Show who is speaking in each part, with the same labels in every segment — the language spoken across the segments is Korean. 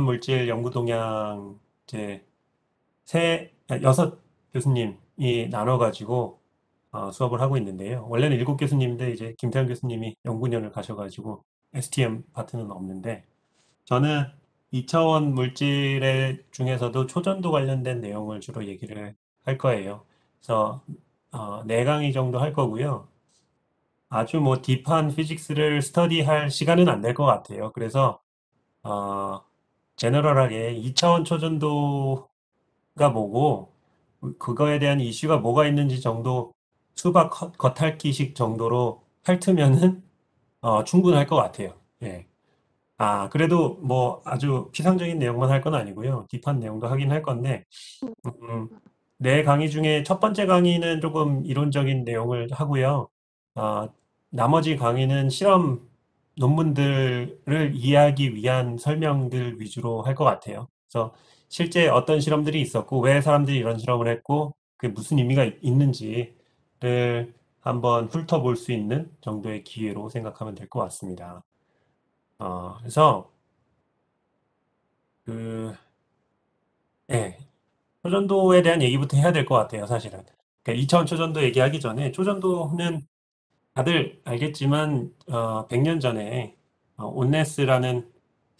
Speaker 1: 물질 연구 동향 이제 여섯 교수님이 나눠가지고 수업을 하고 있는데요. 원래는 일곱 교수님인데 이제 김태현 교수님이 연구년을 가셔가지고 STM 파트는 없는데 저는 2차원 물질의 중에서도 초전도 관련된 내용을 주로 얘기를 할 거예요. 그래서 네 강의 정도 할 거고요. 아주 뭐 딥한 피직스를 스터디할 시간은 안 될 것 같아요. 그래서 어, 제너럴하게 2차원 초전도가 뭐고 그거에 대한 이슈가 뭐가 있는지 정도 수박 겉핥기식 정도로 핥으면은 충분할 것 같아요. 예. 그래도 뭐 아주 피상적인 내용만 할 건 아니고요. 딥한 내용도 하긴 할 건데 음, 내 강의 중에 첫 번째 강의는 조금 이론적인 내용을 하고요. 어, 나머지 강의는 실험 논문들을 이해하기 위한 설명들 위주로 할 것 같아요. 그래서 실제 어떤 실험들이 있었고, 왜 사람들이 이런 실험을 했고, 그게 무슨 의미가 있는지를 한번 훑어볼 수 있는 정도의 기회로 생각하면 될 것 같습니다. 그래서 그, 예, 초전도에 대한 얘기부터 해야 될 것 같아요, 사실은. 그러니까 2차원 초전도 얘기하기 전에 초전도는 다들 알겠지만 100년 전에 온네스라는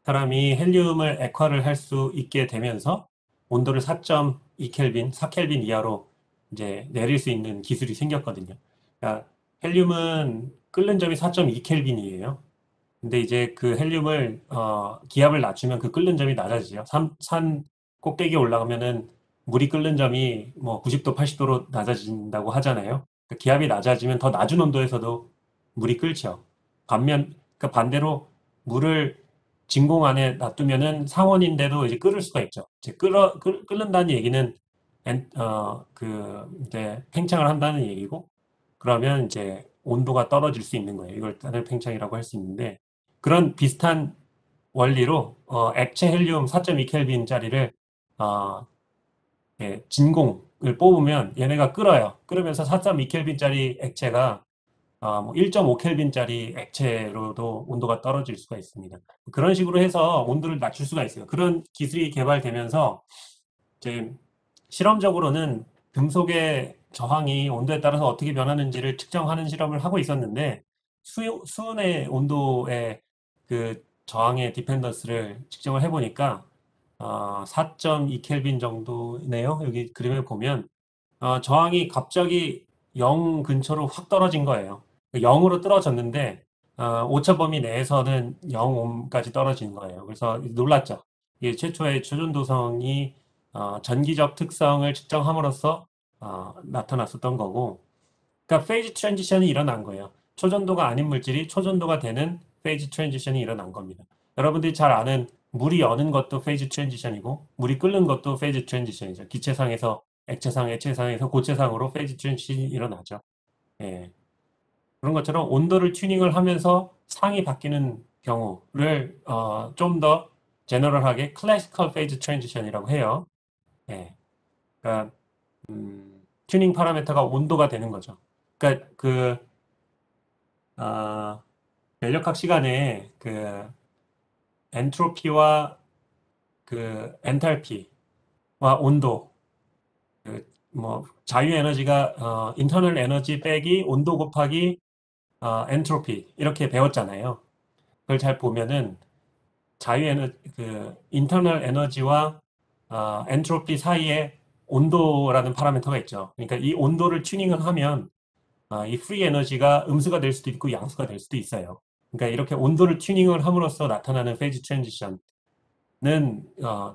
Speaker 1: 사람이 헬륨을 액화를 할 수 있게 되면서 온도를 4.2 켈빈, 4 켈빈 이하로 이제 내릴 수 있는 기술이 생겼거든요. 그러니까 헬륨은 끓는 점이 4.2 켈빈이에요. 근데 이제 그 헬륨을 기압을 낮추면 그 끓는 점이 낮아지죠. 산 꼭대기에 올라가면은 물이 끓는 점이 뭐 90도, 80도로 낮아진다고 하잖아요. 그러니까 기압이 낮아지면 더 낮은 온도에서도 물이 끓죠. 그러니까 반대로 물을 진공 안에 놔두면은 상온인데도 이제 끓을 수가 있죠. 이제 끓는다는 얘기는 이제 팽창을 한다는 얘기고, 그러면 이제 온도가 떨어질 수 있는 거예요. 이걸 따늘 팽창이라고 할 수 있는데, 그런 비슷한 원리로 액체 헬륨 4.2 켈빈짜리를 어, 진공을 뽑으면 얘네가 끓어요. 끓으면서 4.2 켈빈짜리 액체가 뭐 1.5 켈빈짜리 액체로도 온도가 떨어질 수가 있습니다. 그런 식으로 해서 온도를 낮출 수가 있어요. 그런 기술이 개발되면서 이제 실험적으로는 금속의 저항이 온도에 따라서 어떻게 변하는지를 측정하는 실험을 하고 있었는데 수온의 온도의 그 저항의 디펜던스를 측정을 해보니까 4.2 켈빈 정도네요. 여기 그림을 보면 저항이 갑자기 0 근처로 확 떨어진 거예요. 0으로 떨어졌는데 오차 범위 내에서는 0옴까지 떨어진 거예요. 그래서 놀랐죠. 이게 최초의 초전도성이 전기적 특성을 측정함으로써 나타났었던 거고, 그러니까 페이지 트랜지션이 일어난 거예요. 초전도가 아닌 물질이 초전도가 되는 페이지 트랜지션이 일어난 겁니다. 여러분들이 잘 아는 물이 여는 것도 페이지 트랜지션이고, 물이 끓는 것도 페이지 트랜지션이죠. 기체상에서 액체상, 액체상에서 고체상으로 페이지 트랜지션이 일어나죠. 예. 그런 것처럼 온도를 튜닝을 하면서 상이 바뀌는 경우를 좀 더 제너럴하게 클래시컬 페이즈 트랜지션이라고 해요. 예. 그러니까 튜닝 파라미터가 온도가 되는 거죠. 그러니까 아, 연력학 시간에 엔트로피와 엔탈피와 온도, 뭐 자유 에너지가 인터널 에너지 빼기 온도 곱하기 엔트로피 이렇게 배웠잖아요. 그걸 잘 보면은 인터널 에너지와 엔트로피 사이에 온도라는 파라미터가 있죠. 그러니까 이 온도를 튜닝을 하면 이 프리 에너지가 음수가 될 수도 있고 양수가 될 수도 있어요. 그러니까 이렇게 온도를 튜닝을 함으로써 나타나는 페이지 트랜지션은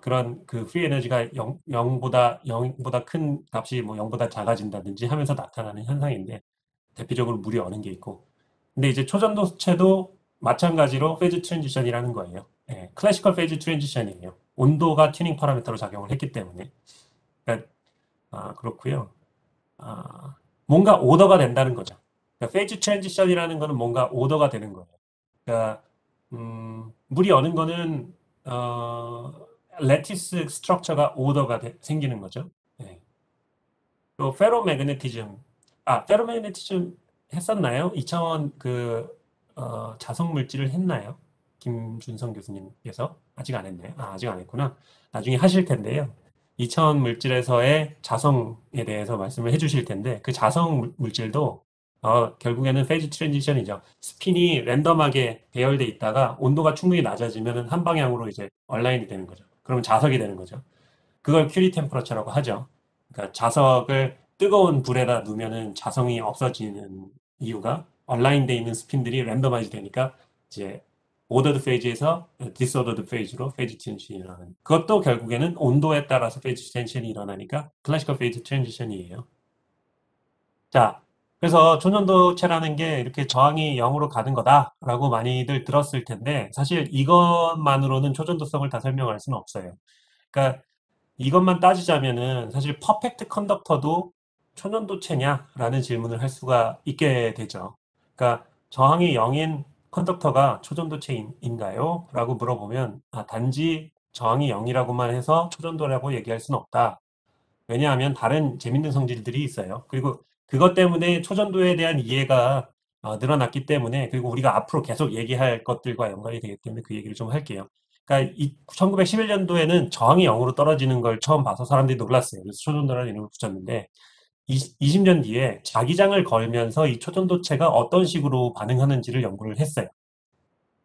Speaker 1: 그런 그 프리 에너지가 0보다 큰 값이 뭐 0보다 작아진다든지 하면서 나타나는 현상인데 대표적으로 물이 어는 게 있고. 근데 이제 초전도체도 마찬가지로 페이즈 트랜지션이라는 거예요. 예, 클래시컬 페이즈 트랜지션이에요. 온도가 튜닝 파라미터로 작용을 했기 때문에. 그러니까, 그렇고요. 아, 뭔가 오더가 된다는 거죠. 그러니까 페이즈 트랜지션이라는 거는 뭔가 오더가 되는 거예요. 그러니까 물이 어는 거는 레티스 스트럭처가 오더가 생기는 거죠. 예. 또 페로매그네티즘, 페로매그네티즘 했었나요? 2차원 자석 물질을 했나요? 김준성 교수님께서 아직 안 했나요? 아직 안 했구나. 나중에 하실 텐데요. 2차원 물질에서의 자성에 대해서 말씀을 해주실 텐데 그 자성 물질도 결국에는 페이즈 트랜지션이죠. 스핀이 랜덤하게 배열돼 있다가 온도가 충분히 낮아지면 한 방향으로 이제 얼라인이 되는 거죠. 그러면 자석이 되는 거죠. 그걸 큐리 템퍼러처라고 하죠. 그러니까 자석을 뜨거운 불에다 두면은 자성이 없어지는 이유가 얼라인돼 있는 스핀들이 랜덤하이즈 되니까 이제 오더드 페이지에서 디스오더드 페이지로 페이지 트랜지션이 일어나는. 그것도 결국에는 온도에 따라서 페이지 트랜지션이 일어나니까 클래시컬 페이지 트랜지션이에요. 자, 그래서 초전도체라는 게 이렇게 저항이 0으로 가는 거다라고 많이들 들었을 텐데 사실 이것만으로는 초전도성을 다 설명할 수는 없어요. 그러니까 이것만 따지자면은 사실 퍼펙트 컨덕터도 초전도체냐라는 질문을 할 수가 있게 되죠. 그러니까 저항이 0인 컨덕터가 초전도체인가요? 라고 물어보면 단지 저항이 0이라고만 해서 초전도라고 얘기할 수는 없다. 왜냐하면 다른 재밌는 성질들이 있어요. 그리고 그것 때문에 초전도에 대한 이해가 늘어났기 때문에 그리고 우리가 앞으로 계속 얘기할 것들과 연관이 되기 때문에 그 얘기를 좀 할게요. 그러니까 1911년도에는 저항이 0으로 떨어지는 걸 처음 봐서 사람들이 놀랐어요. 그래서 초전도라는 이름을 붙였는데 20년 뒤에 자기장을 걸면서 이 초전도체가 어떤 식으로 반응하는지를 연구를 했어요.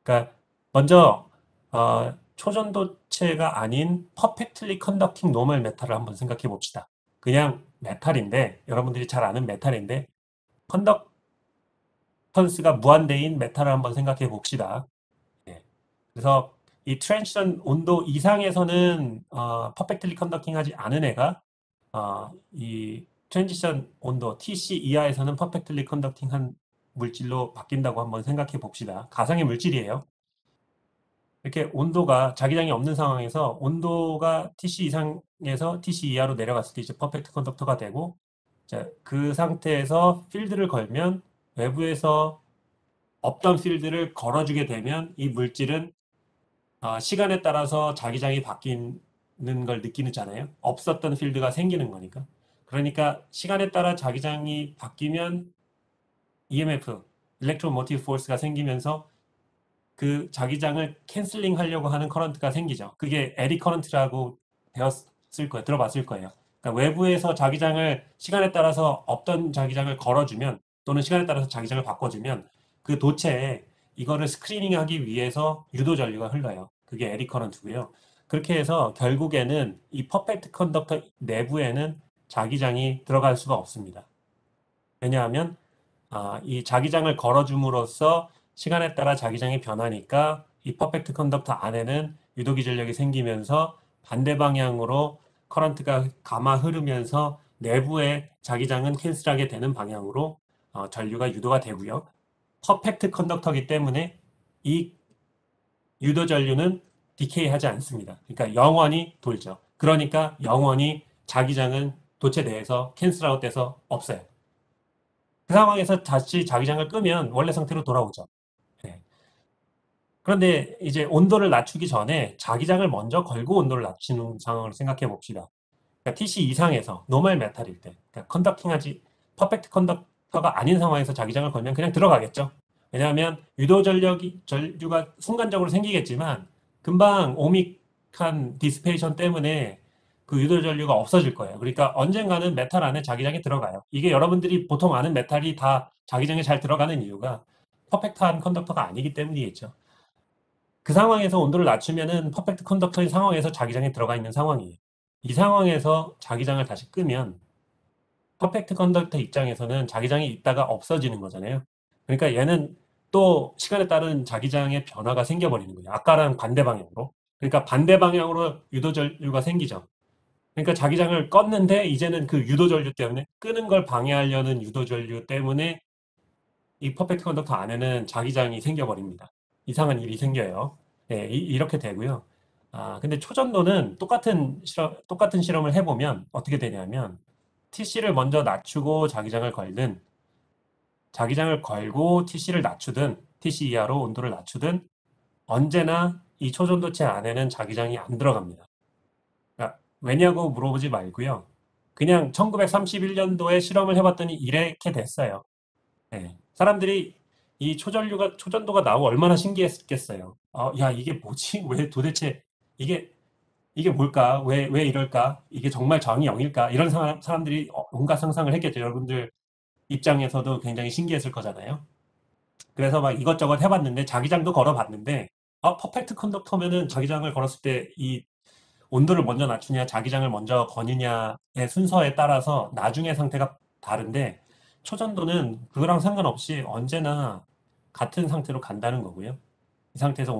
Speaker 1: 그러니까 먼저 초전도체가 아닌 퍼펙트리 컨덕팅 노멀 메탈을 한번 생각해 봅시다. 그냥 메탈인데 여러분들이 잘 아는 메탈인데 컨덕턴스가 무한대인 메탈을 한번 생각해 봅시다. 예. 그래서 이 트랜지션 온도 이상에서는 퍼펙트리 컨덕팅하지 않은 애가 이 트랜지션 온도 TC 이하에서는 퍼펙트리 컨덕팅한 물질로 바뀐다고 한번 생각해 봅시다. 가상의 물질이에요. 이렇게 온도가 자기장이 없는 상황에서 온도가 TC 이상에서 TC 이하로 내려갔을 때 이제 퍼펙트 컨덕터가 되고 자, 그 상태에서 필드를 걸면 외부에서 없던 필드를 걸어주게 되면 이 물질은 시간에 따라서 자기장이 바뀌는 걸 느끼잖아요. 없었던 필드가 생기는 거니까. 그러니까 시간에 따라 자기장이 바뀌면 EMF, 일렉트로모티브 포스가 생기면서 그 자기장을 캔슬링 하려고 하는 커런트가 생기죠. 그게 에디 커런트라고 배웠을 거예요. 들어봤을 거예요. 그러니까 외부에서 자기장을 시간에 따라서 없던 자기장을 걸어주면 또는 시간에 따라서 자기장을 바꿔주면 그 도체에 이거를 스크리닝하기 위해서 유도 전류가 흘러요. 그게 에디 커런트고요. 그렇게 해서 결국에는 이 퍼펙트 컨덕터 내부에는 자기장이 들어갈 수가 없습니다. 왜냐하면 이 자기장을 걸어줌으로써 시간에 따라 자기장이 변하니까 이 퍼펙트 컨덕터 안에는 유도기 전력이 생기면서 반대 방향으로 커런트가 감아 흐르면서 내부의 자기장은 캔슬하게 되는 방향으로 전류가 유도가 되고요. 퍼펙트 컨덕터이기 때문에 이 유도 전류는 디케이 하지 않습니다. 그러니까 영원히 돌죠. 그러니까 영원히 자기장은 도체 내에서 캔슬아웃 돼서 없어요. 그 상황에서 다시 자기장을 끄면 원래 상태로 돌아오죠. 네. 그런데 이제 온도를 낮추기 전에 자기장을 먼저 걸고 온도를 낮추는 상황을 생각해 봅시다. 그러니까 TC 이상에서 노멀 메탈일 때, 그러니까 컨덕팅하지 퍼펙트 컨덕터가 아닌 상황에서 자기장을 걸면 그냥 들어가겠죠. 왜냐하면 유도 전류가 순간적으로 생기겠지만 금방 오믹한 디스페이션 때문에 그 유도 전류가 없어질 거예요. 그러니까 언젠가는 메탈 안에 자기장이 들어가요. 이게 여러분들이 보통 아는 메탈이 다 자기장에 잘 들어가는 이유가 퍼펙트한 컨덕터가 아니기 때문이겠죠. 그 상황에서 온도를 낮추면은 퍼펙트 컨덕터인 상황에서 자기장이 들어가 있는 상황이에요. 이 상황에서 자기장을 다시 끄면 퍼펙트 컨덕터 입장에서는 자기장이 있다가 없어지는 거잖아요. 그러니까 얘는 또 시간에 따른 자기장의 변화가 생겨버리는 거예요. 아까랑 반대 방향으로. 그러니까 반대 방향으로 유도전류가 생기죠. 그러니까 자기장을 껐는데 이제는 그 유도전류 때문에 끄는 걸 방해하려는 유도전류 때문에 이 퍼펙트 컨덕터 안에는 자기장이 생겨버립니다. 이상한 일이 생겨요. 네, 이렇게 되고요. 근데 초전도는 똑같은 실험을 해보면 어떻게 되냐면 TC를 먼저 낮추고 자기장을 걸든 자기장을 걸고 TC를 낮추든 TC 이하로 온도를 낮추든 언제나 이 초전도체 안에는 자기장이 안 들어갑니다. 그러니까 왜냐고 물어보지 말고요. 그냥 1931년도에 실험을 해봤더니 이렇게 됐어요. 네. 사람들이 이 초전도가 나오고 얼마나 신기했겠어요. 야, 이게 뭐지? 왜 도대체 이게 이게 뭘까? 왜 이럴까? 이게 정말 정이 0일까? 이런 사람들이 온갖 상상을 했겠죠. 여러분들 입장에서도 굉장히 신기했을 거잖아요. 그래서 막 이것저것 해봤는데 자기장도 걸어봤는데 퍼펙트 컨덕터면은 자기장을 걸었을 때 이 온도를 먼저 낮추냐 자기장을 먼저 거느냐의 순서에 따라서 나중의 상태가 다른데 초전도는 그거랑 상관없이 언제나 같은 상태로 간다는 거고요. 이 상태에서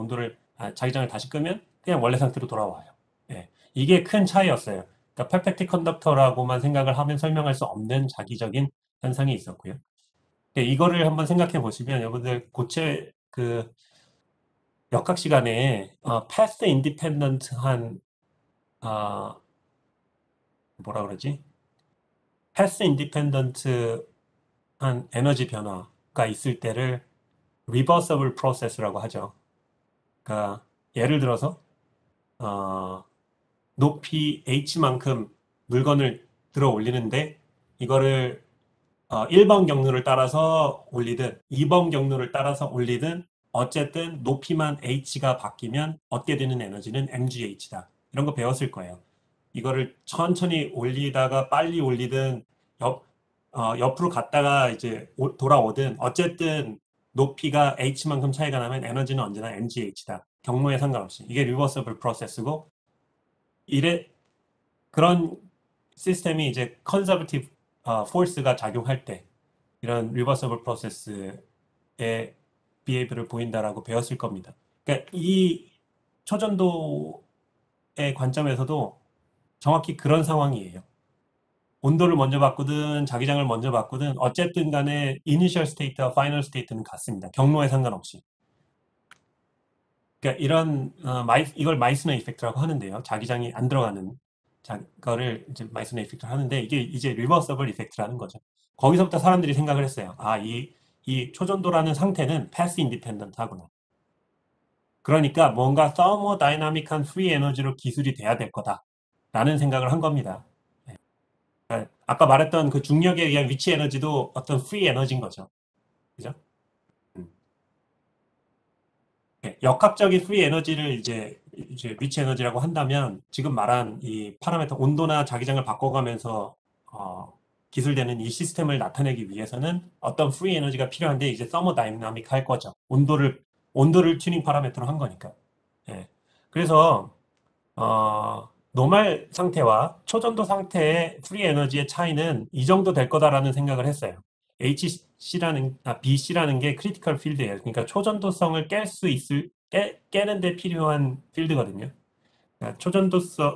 Speaker 1: 자기장을 다시 끄면 그냥 원래 상태로 돌아와요. 예. 이게 큰 차이였어요. 그러니까 퍼펙트 컨덕터라고만 생각을 하면 설명할 수 없는 자기적인 현상이 있었고요. 네, 이거를 한번 생각해 보시면 여러분들 고체 그 역학 시간에 패스 인디펜던트한 뭐라 그러지? 패스 인디펜던트한 에너지 변화가 있을 때를 리버서블 프로세스라고 하죠. 그러니까 예를 들어서 어, 높이 h만큼 물건을 들어 올리는데 이거를 1번 경로를 따라서 올리든 2번 경로를 따라서 올리든 어쨌든 높이만 h가 바뀌면 얻게 되는 에너지는 mgh다. 이런 거 배웠을 거예요. 이거를 천천히 올리다가 빨리 올리든 옆으로 갔다가 이제 돌아오든 어쨌든 높이가 h만큼 차이가 나면 에너지는 언제나 mgh다. 경로에 상관없이. 이게 리버서블 프로세스고 이래 그런 시스템이 이제 컨서버티브 포스가 작용할 때 이런 리버서블 프로세스의 비헤이브를 보인다라고 배웠을 겁니다. 그러니까 이 초전도의 관점에서도 정확히 그런 상황이에요. 온도를 먼저 바꾸든 자기장을 먼저 바꾸든 어쨌든 간에 이니셜 스테이트와 파이널 스테이트는 같습니다. 경로에 상관없이. 그러니까 이걸 마이스너 이펙트라고 하는데요. 자기장이 안 들어가는 거를 이제 마이스너 이펙트를 하는데 이게 이제 리버서블 이펙트라는 거죠. 거기서부터 사람들이 생각을 했어요. 이 초전도라는 상태는 패스 인디펜던트 하구나. 그러니까 뭔가 서머다이나믹한 프리 에너지로 기술이 돼야 될 거다라는 생각을 한 겁니다. 아까 말했던 그 중력에 의한 위치 에너지도 어떤 프리 에너지인 거죠. 그죠? 음. 네, 역학적인 프리 에너지를 이제 위치 에너지라고 한다면 지금 말한 이 파라미터 온도나 자기장을 바꿔가면서 어, 기술되는 이 시스템을 나타내기 위해서는 어떤 프리 에너지가 필요한데 이제 서머다이나믹 할 거죠. 온도를 튜닝 파라미터로 한 거니까. 예. 그래서 노말 상태와 초전도 상태의 프리 에너지의 차이는 이 정도 될 거다라는 생각을 했어요. BC라는 게 크리티컬 필드예요. 그러니까 초전도성을 깨는데 필요한 필드거든요. 그러니까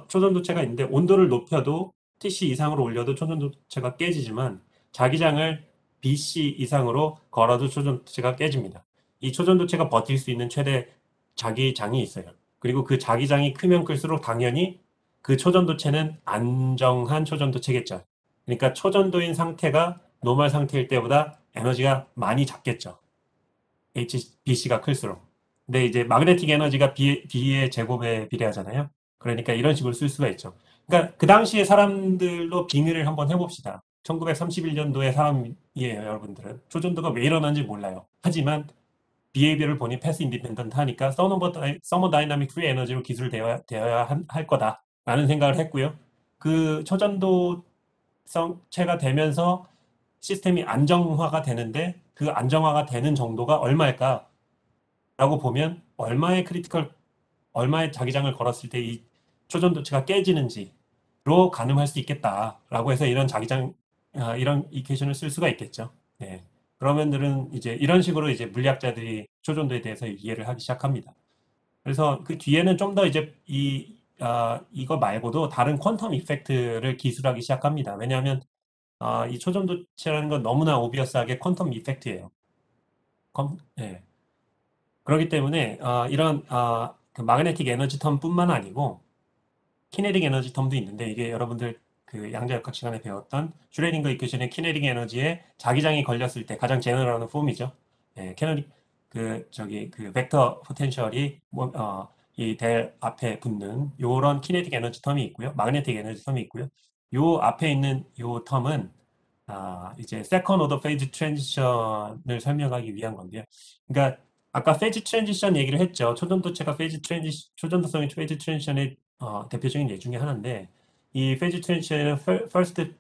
Speaker 1: 초전도체가 있는데 온도를 높여도 TC 이상으로 올려도 초전도체가 깨지지만 자기장을 BC 이상으로 걸어도 초전도체가 깨집니다. 이 초전도체가 버틸 수 있는 최대 자기장이 있어요. 그리고 그 자기장이 크면 클수록 당연히 그 초전도체는 안정한 초전도체겠죠. 그러니까 초전도인 상태가 노멀 상태일 때보다 에너지가 많이 작겠죠. HBC가 클수록. 근데 이제 마그네틱 에너지가 B의 제곱에 비례하잖아요. 그러니까 이런 식으로 쓸 수가 있죠. 그러니까 그 당시에 사람들로 빙의를 한번 해봅시다. 1931년도의 사람이에요, 여러분들은. 초전도가 왜 일어나는지 몰라요. 하지만 비헤이비어를 보니 패스 인디펜던트 하니까 서머다이나믹 프리 에너지로 기술되어야 할 거다라는 생각을 했고요. 그 초전도성체가 되면서 시스템이 안정화가 되는데 그 안정화가 되는 정도가 얼마일까? 라고 보면 얼마의 자기장을 걸었을 때 이 초전도체가 깨지는지로 가늠할 수 있겠다라고 해서 이런 이퀘이션을 쓸 수가 있겠죠. 네. 그러면들은 이제 이런 식으로 이제 물리학자들이 초전도에 대해서 이해를 하기 시작합니다. 그래서 그 뒤에는 좀 더 이제 이거 말고도 다른 퀀텀 이펙트를 기술하기 시작합니다. 왜냐하면 이 초전도체라는 건 너무나 오비어스하게 퀀텀 이펙트예요. 예. 그렇기 때문에 이런 그 마그네틱 에너지 텀뿐만 아니고 키네틱 에너지 텀도 있는데 이게 여러분들 그 양자역학 시간에 배웠던 슈레딩거 이퀘이션의 키네틱 에너지에 자기장이 걸렸을 때 가장 제너럴한 폼이죠. 예, 그 벡터 포텐셜이 이 델 앞에 붙는 요런 키네틱 에너지 텀이 있고요. 마그네틱 에너지 텀이 있고요. 요 앞에 있는 요 텀은 이제 second order phase transition을 설명하기 위한 건데요. 그러니까 아까 phase transition 얘기를 했죠. 초전도체가 초전도성이 phase transition의 대표적인 예 중에 하나인데 이 phase transition은 first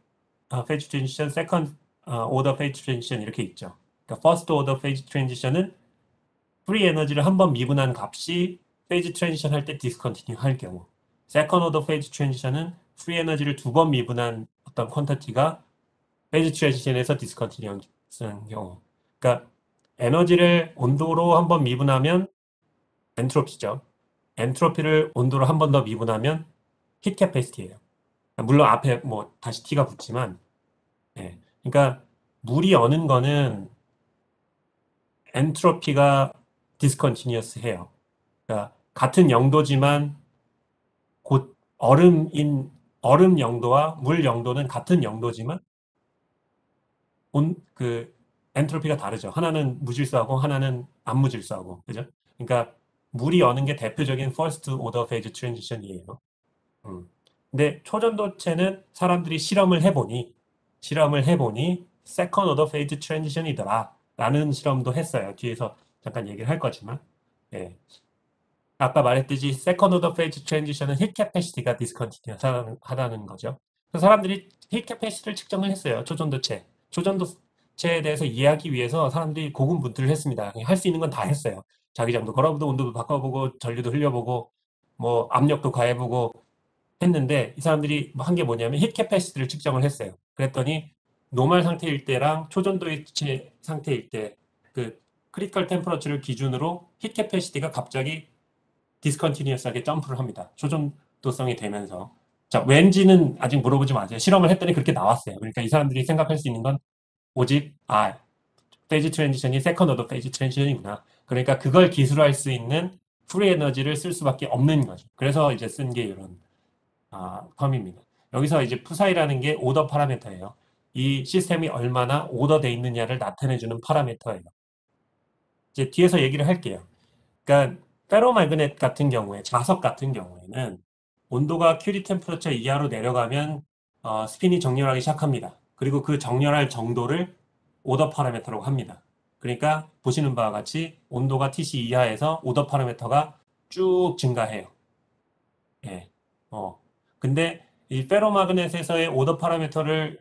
Speaker 1: phase transition, second order phase transition 이렇게 있죠. 그러니까 first order phase transition은 프리 에너지를 한 번 미분한 값이 phase transition 할 때 discontinue 할 경우, second order phase transition은 프리 에너지를 두 번 미분한 어떤 퀀터티가 페이지 트랜지션에서 디스컨티뉴 쓰는 경우. 그러니까 에너지를 온도로 한 번 미분하면 엔트로피죠. 엔트로피를 온도로 한 번 더 미분하면 힛 캐패시티예요. 물론 앞에 뭐 다시 T가 붙지만, 예. 그러니까 물이 어는 거는 엔트로피가 디스컨티뉴어스해요. 그러니까 같은 영도지만 곧 얼음 영도와 물 영도는 같은 영도지만 그 엔트로피가 다르죠. 하나는 무질서하고 하나는 암무질서하고, 그죠? 그러니까 물이 어는 게 대표적인 first order phase transition이에요. 음. 근데 초전도체는 사람들이 실험을 해보니 second order phase transition이더라 라는 실험도 했어요. 뒤에서 잠깐 얘기를 할 거지만, 예. 아까 말했듯이 second order phase transition은 heat capacity가 discontinuous 하다는 거죠. 그래서 사람들이 heat capacity를 측정을 했어요. 초전도체에 대해서 이해하기 위해서 사람들이 고군분투를 했습니다. 할 수 있는 건 다 했어요. 자기장도 걸어보고 온도도 바꿔보고 전류도 흘려보고 뭐 압력도 가해보고 했는데 이 사람들이 한 게 뭐냐면 heat capacity를 측정을 했어요. 그랬더니 노멀 상태일 때랑 초전도체 상태일 때 그 크리티컬 템퍼러처를 기준으로 heat capacity가 갑자기 디스컨티니어스하게 점프를 합니다. 초전도성이 되면서. 자, 왠지는 아직 물어보지 마세요. 실험을 했더니 그렇게 나왔어요. 그러니까 이 사람들이 생각할 수 있는 건 오직 페이지 트랜지션이 세컨드 오더 페이지 트랜지션이구나. 그러니까 그걸 기술할 수 있는 프리 에너지를 쓸 수밖에 없는 거죠. 그래서 이제 쓴 게 이런 텀입니다. 여기서 이제 푸사이라는 게 오더 파라미터예요. 이 시스템이 얼마나 오더돼 있느냐를 나타내주는 파라미터예요. 이제 뒤에서 얘기를 할게요. 그러니까 페로마그넷 같은 경우에 자석 같은 경우에는 온도가 큐리 템퍼러처 이하로 내려가면 스핀이 정렬하기 시작합니다. 그리고 그 정렬할 정도를 오더 파라미터라고 합니다. 그러니까 보시는 바와 같이 온도가 TC 이하에서 오더 파라미터가 쭉 증가해요. 예. 근데 이 페로마그넷에서의 오더 파라미터를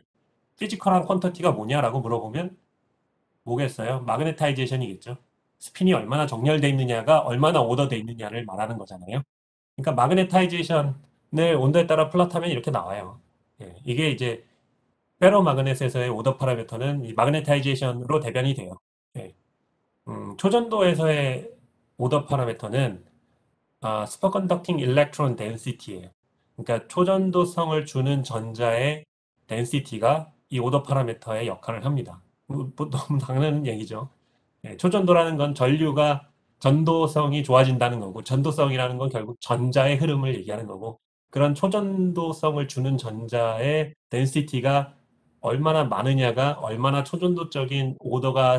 Speaker 1: 피지컬한 퀀터티가 뭐냐라고 물어보면 뭐겠어요? 마그네타이제이션이겠죠. 스핀이 얼마나 정렬되어 있느냐가 얼마나 오더되어 있느냐를 말하는 거잖아요. 그러니까 마그네타이제이션을 온도에 따라 플롯하면 이렇게 나와요. 예, 이게 이제 페로마그넷에서의 오더 파라미터는 이 마그네타이제이션으로 대변이 돼요. 예, 초전도에서의 오더 파라미터는 슈퍼컨덕팅 일렉트론 덴시티예요. 그러니까 초전도성을 주는 전자의 덴시티가 이 오더 파라미터의 역할을 합니다. 너무 당연한 얘기죠. 예, 초전도라는 건 전류가 전도성이 좋아진다는 거고, 전도성이라는 건 결국 전자의 흐름을 얘기하는 거고, 그런 초전도성을 주는 전자의 덴시티가 얼마나 많으냐가 얼마나 초전도적인 오더가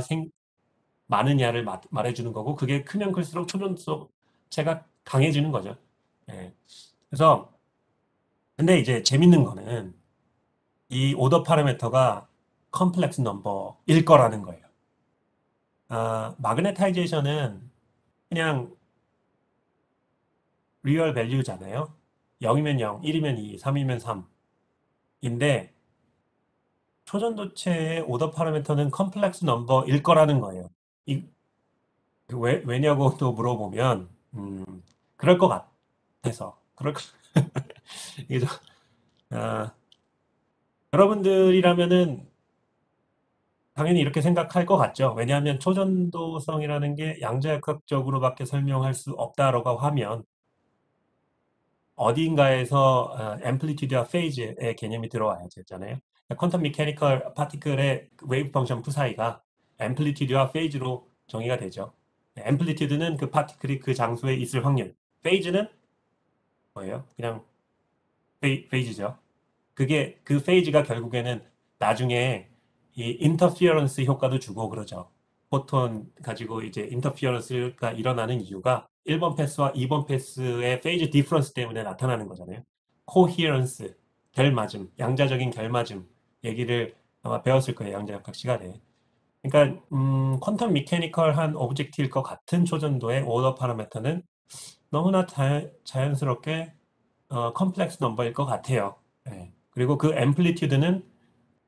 Speaker 1: 많으냐를 말해주는 거고, 그게 크면 클수록 초전도체가 강해지는 거죠. 예. 그래서, 근데 이제 재밌는 거는 이 오더 파라미터가 컴플렉스 넘버일 거라는 거예요. 마그네타이제이션은 그냥 리얼 밸류잖아요. 0이면 0, 1이면 2, 3이면 3인데 초전도체의 오더 파라미터는 컴플렉스 넘버일 거라는 거예요. 이, 왜냐고 또 물어보면 그럴 것 같아서 이게 아, 여러분들이라면은 당연히 이렇게 생각할 것 같죠. 왜냐하면 초전도성이라는 게 양자역학적으로밖에 설명할 수 없다라고 하면 어딘가에서 앰플리튜드와 페이즈의 개념이 들어와야 되잖아요. 퀀텀 미케니컬 파티클의 웨이브 펑션 푸사이가 앰플리튜드와 페이즈로 정의가 되죠. 앰플리튜드는 그 파티클이 그 장소에 있을 확률, 페이즈는 뭐예요? 그냥 페이즈죠. 그게 그 페이즈가 결국에는 나중에 이 인터피어런스 효과도 주고 그러죠. 포톤 가지고 이제 인터피어런스가 일어나는 이유가 1번 패스와 2번 패스의 페이즈 디퍼런스 때문에 나타나는 거잖아요. 코히런스, 결맞음, 양자적인 결맞음 얘기를 아마 배웠을 거예요. 양자역학 시간에. 그러니까 퀀텀 미케니컬한 오브젝트일 것 같은 초전도의 오더 파라미터는 너무나 자연스럽게 컴플렉스 넘버일 것 같아요. 예. 그리고 그 앰플리튜드는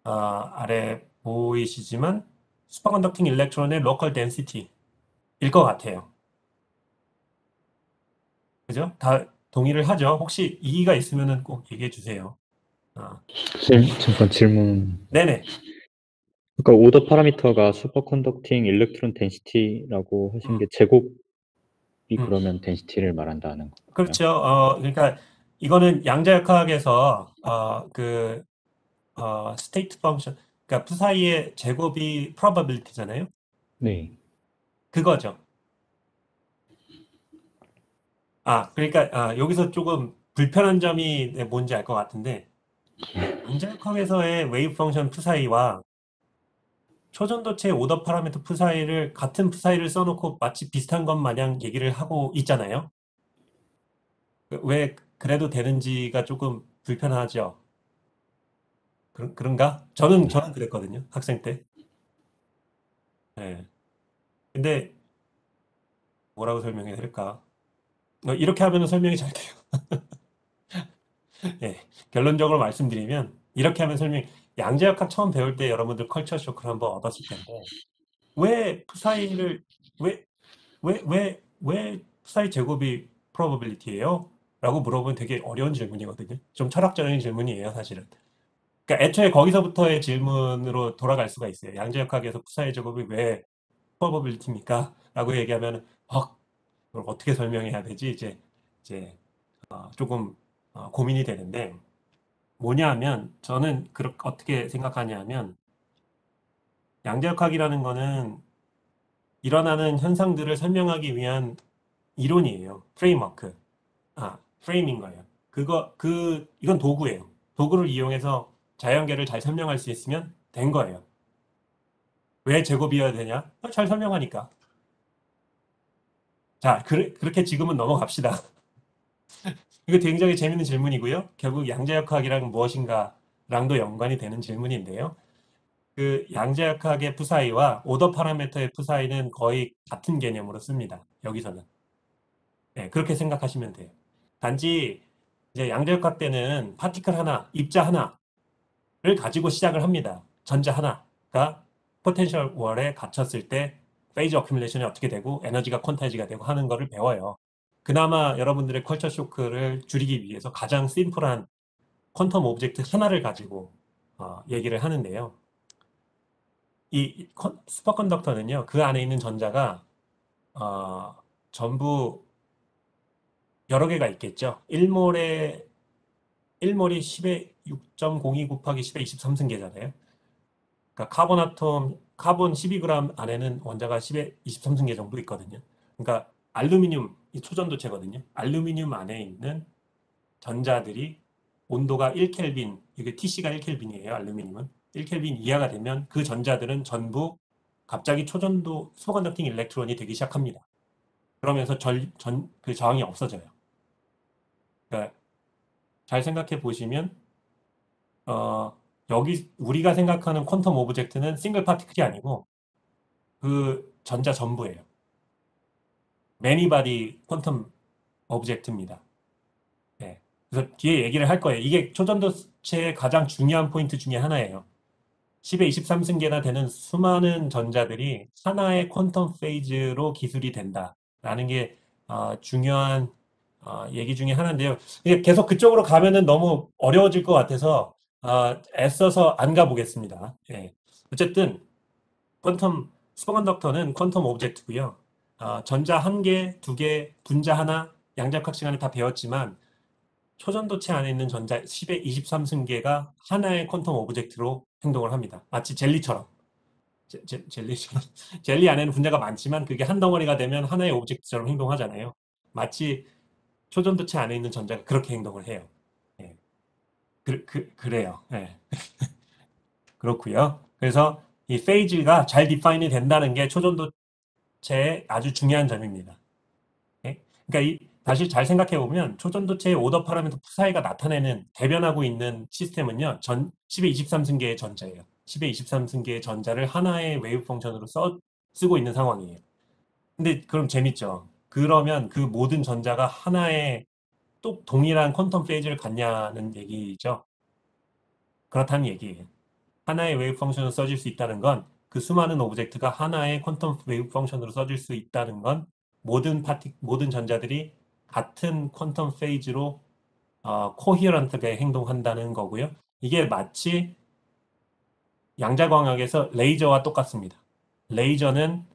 Speaker 1: 아래 보이시지만 슈퍼컨덕팅 일렉트론의 로컬 덴시티일 것 같아요. 그죠? 다 동의를 하죠. 혹시 이의가 있으면 꼭 얘기해 주세요. 아,
Speaker 2: 잠깐 질문.
Speaker 1: 네네.
Speaker 2: 그러니까 오더 파라미터가 슈퍼컨덕팅 일렉트론 덴시티라고 하신
Speaker 1: 음,
Speaker 2: 게 제곱이
Speaker 1: 음.
Speaker 2: 그러면 덴시티를 말한다는 건가요?
Speaker 1: 그렇죠. 그러니까 이거는 양자역학에서 스테이트 펑션, 그러니까 푸사이의 제곱이 probability잖아요.
Speaker 2: 네.
Speaker 1: 그거죠. 그러니까 여기서 조금 불편한 점이 뭔지 알 것 같은데 양자역학에서의 웨이브 펑션 푸사이와 초전도체 오더 파라미터 푸사이를 같은 푸사이를 써놓고 마치 비슷한 것 마냥 얘기를 하고 있잖아요. 왜 그래도 되는지가 조금 불편하죠. 그런가? 저는 그랬거든요. 학생 때. 예. 근데 뭐라고 설명해야 될까? 이렇게 하면 설명이 잘 돼요. 예. 결론적으로 말씀드리면 이렇게 하면 양자역학 처음 배울 때 여러분들 컬처 쇼크를 한번 얻었을 텐데 왜 푸사이를 왜 왜 푸사이 제곱이 probability예요? 라고 물어보면 되게 어려운 질문이거든요. 좀 철학적인 질문이에요, 사실은. 그러니까 애초에 거기서부터의 질문으로 돌아갈 수가 있어요. 양자역학에서 푸사이 제곱이 왜 probability입니까? 라고 얘기하면 그걸 어떻게 설명해야 되지? 이제 조금 고민이 되는데 뭐냐 하면 저는 어떻게 생각하냐면 양자역학이라는 거는 일어나는 현상들을 설명하기 위한 이론이에요. 프레임워크. 프레임인 거예요. 이건 도구예요. 도구를 이용해서 자연계를 잘 설명할 수 있으면 된 거예요. 왜 제곱이어야 되냐? 잘 설명하니까. 자, 그렇게 지금은 넘어갑시다. 이거 굉장히 재밌는 질문이고요. 결국 양자역학이란 무엇인가랑도 연관이 되는 질문인데요. 그 양자역학의 푸사이와 오더 파라미터의 푸사이는 거의 같은 개념으로 씁니다. 여기서는. 네, 그렇게 생각하시면 돼요. 단지 이제 양자역학 때는 파티클 하나, 입자 하나를 가지고 시작을 합니다. 전자 하나가 포텐셜 월에 갇혔을 때 페이즈 어큐뮬레이션이 어떻게 되고 에너지가 퀀타이즈가 되고 하는 거를 배워요. 그나마 여러분들의 컬처 쇼크를 줄이기 위해서 가장 심플한 퀀텀 오브젝트 하나를 가지고 얘기를 하는데요. 이 슈퍼컨덕터는요, 그 안에 있는 전자가 어, 전부 여러 개가 있겠죠. 1몰이 10의 6.02 곱하기 10의 23승계잖아요. 그러니까 카본 12g 안에는 원자가 10의 23승계 정도 있거든요. 그러니까 알루미늄, 이 초전도체거든요. 알루미늄 안에 있는 전자들이 온도가 1켈빈, 이게 TC가 1켈빈이에요. 알루미늄은. 1켈빈 이하가 되면 그 전자들은 전부 갑자기 초전도 슈퍼컨덕팅 일렉트론이 되기 시작합니다. 그러면서 그 저항이 없어져요. 그러니까 잘 생각해 보시면 여기 우리가 생각하는 퀀텀 오브젝트는 싱글 파티클이 아니고 그 전자 전부예요. 매니바디 퀀텀 오브젝트입니다. 네. 그래서 뒤에 얘기를 할 거예요. 이게 초전도체의 가장 중요한 포인트 중에 하나예요. 10의 23승계나 되는 수많은 전자들이 하나의 퀀텀 페이즈로 기술이 된다라는 게 중요한 얘기 중에 하나인데요. 이게 계속 그쪽으로 가면은 너무 어려워질 것 같아서 애써서 안 가보겠습니다. 예. 어쨌든 슈퍼컨덕터는 퀀텀 오브젝트고요. 전자 한 개, 두 개, 분자 하나, 양자역학 시간에 다 배웠지만 초전도체 안에 있는 전자 10의 23승계가 하나의 퀀텀 오브젝트로 행동을 합니다. 마치 젤리처럼. 젤리처럼. 젤리 안에는 분자가 많지만 그게 한 덩어리가 되면 하나의 오브젝트처럼 행동하잖아요. 마치 초전도체 안에 있는 전자가 그렇게 행동을 해요. 예. 그래요. 예. 그렇고요. 그래서 이 페이지가 잘 디파인이 된다는 게 초전도체의 아주 중요한 점입니다. 예? 그러니까 다시 잘 생각해 보면 초전도체의 오더 파라미터 푸사이가 나타내는 대변하고 있는 시스템은요. 10의 23승계의 전자예요. 10의 23승계의 전자를 하나의 웨이브 펑션으로 쓰고 있는 상황이에요. 근데 그럼 재밌죠. 그러면 그 모든 전자가 하나의 또 동일한 퀀텀 페이지를 갖냐는 얘기죠. 그렇다는 얘기예요. 하나의 웨이브 펑션으로 써질 수 있다는 건 그 수많은 오브젝트가 하나의 퀀텀 웨이브 펑션으로 써질 수 있다는 건 모든 전자들이 같은 퀀텀 페이지로 코히어런트하게 행동한다는 거고요. 이게 마치 양자광학에서 레이저와 똑같습니다. 레이저는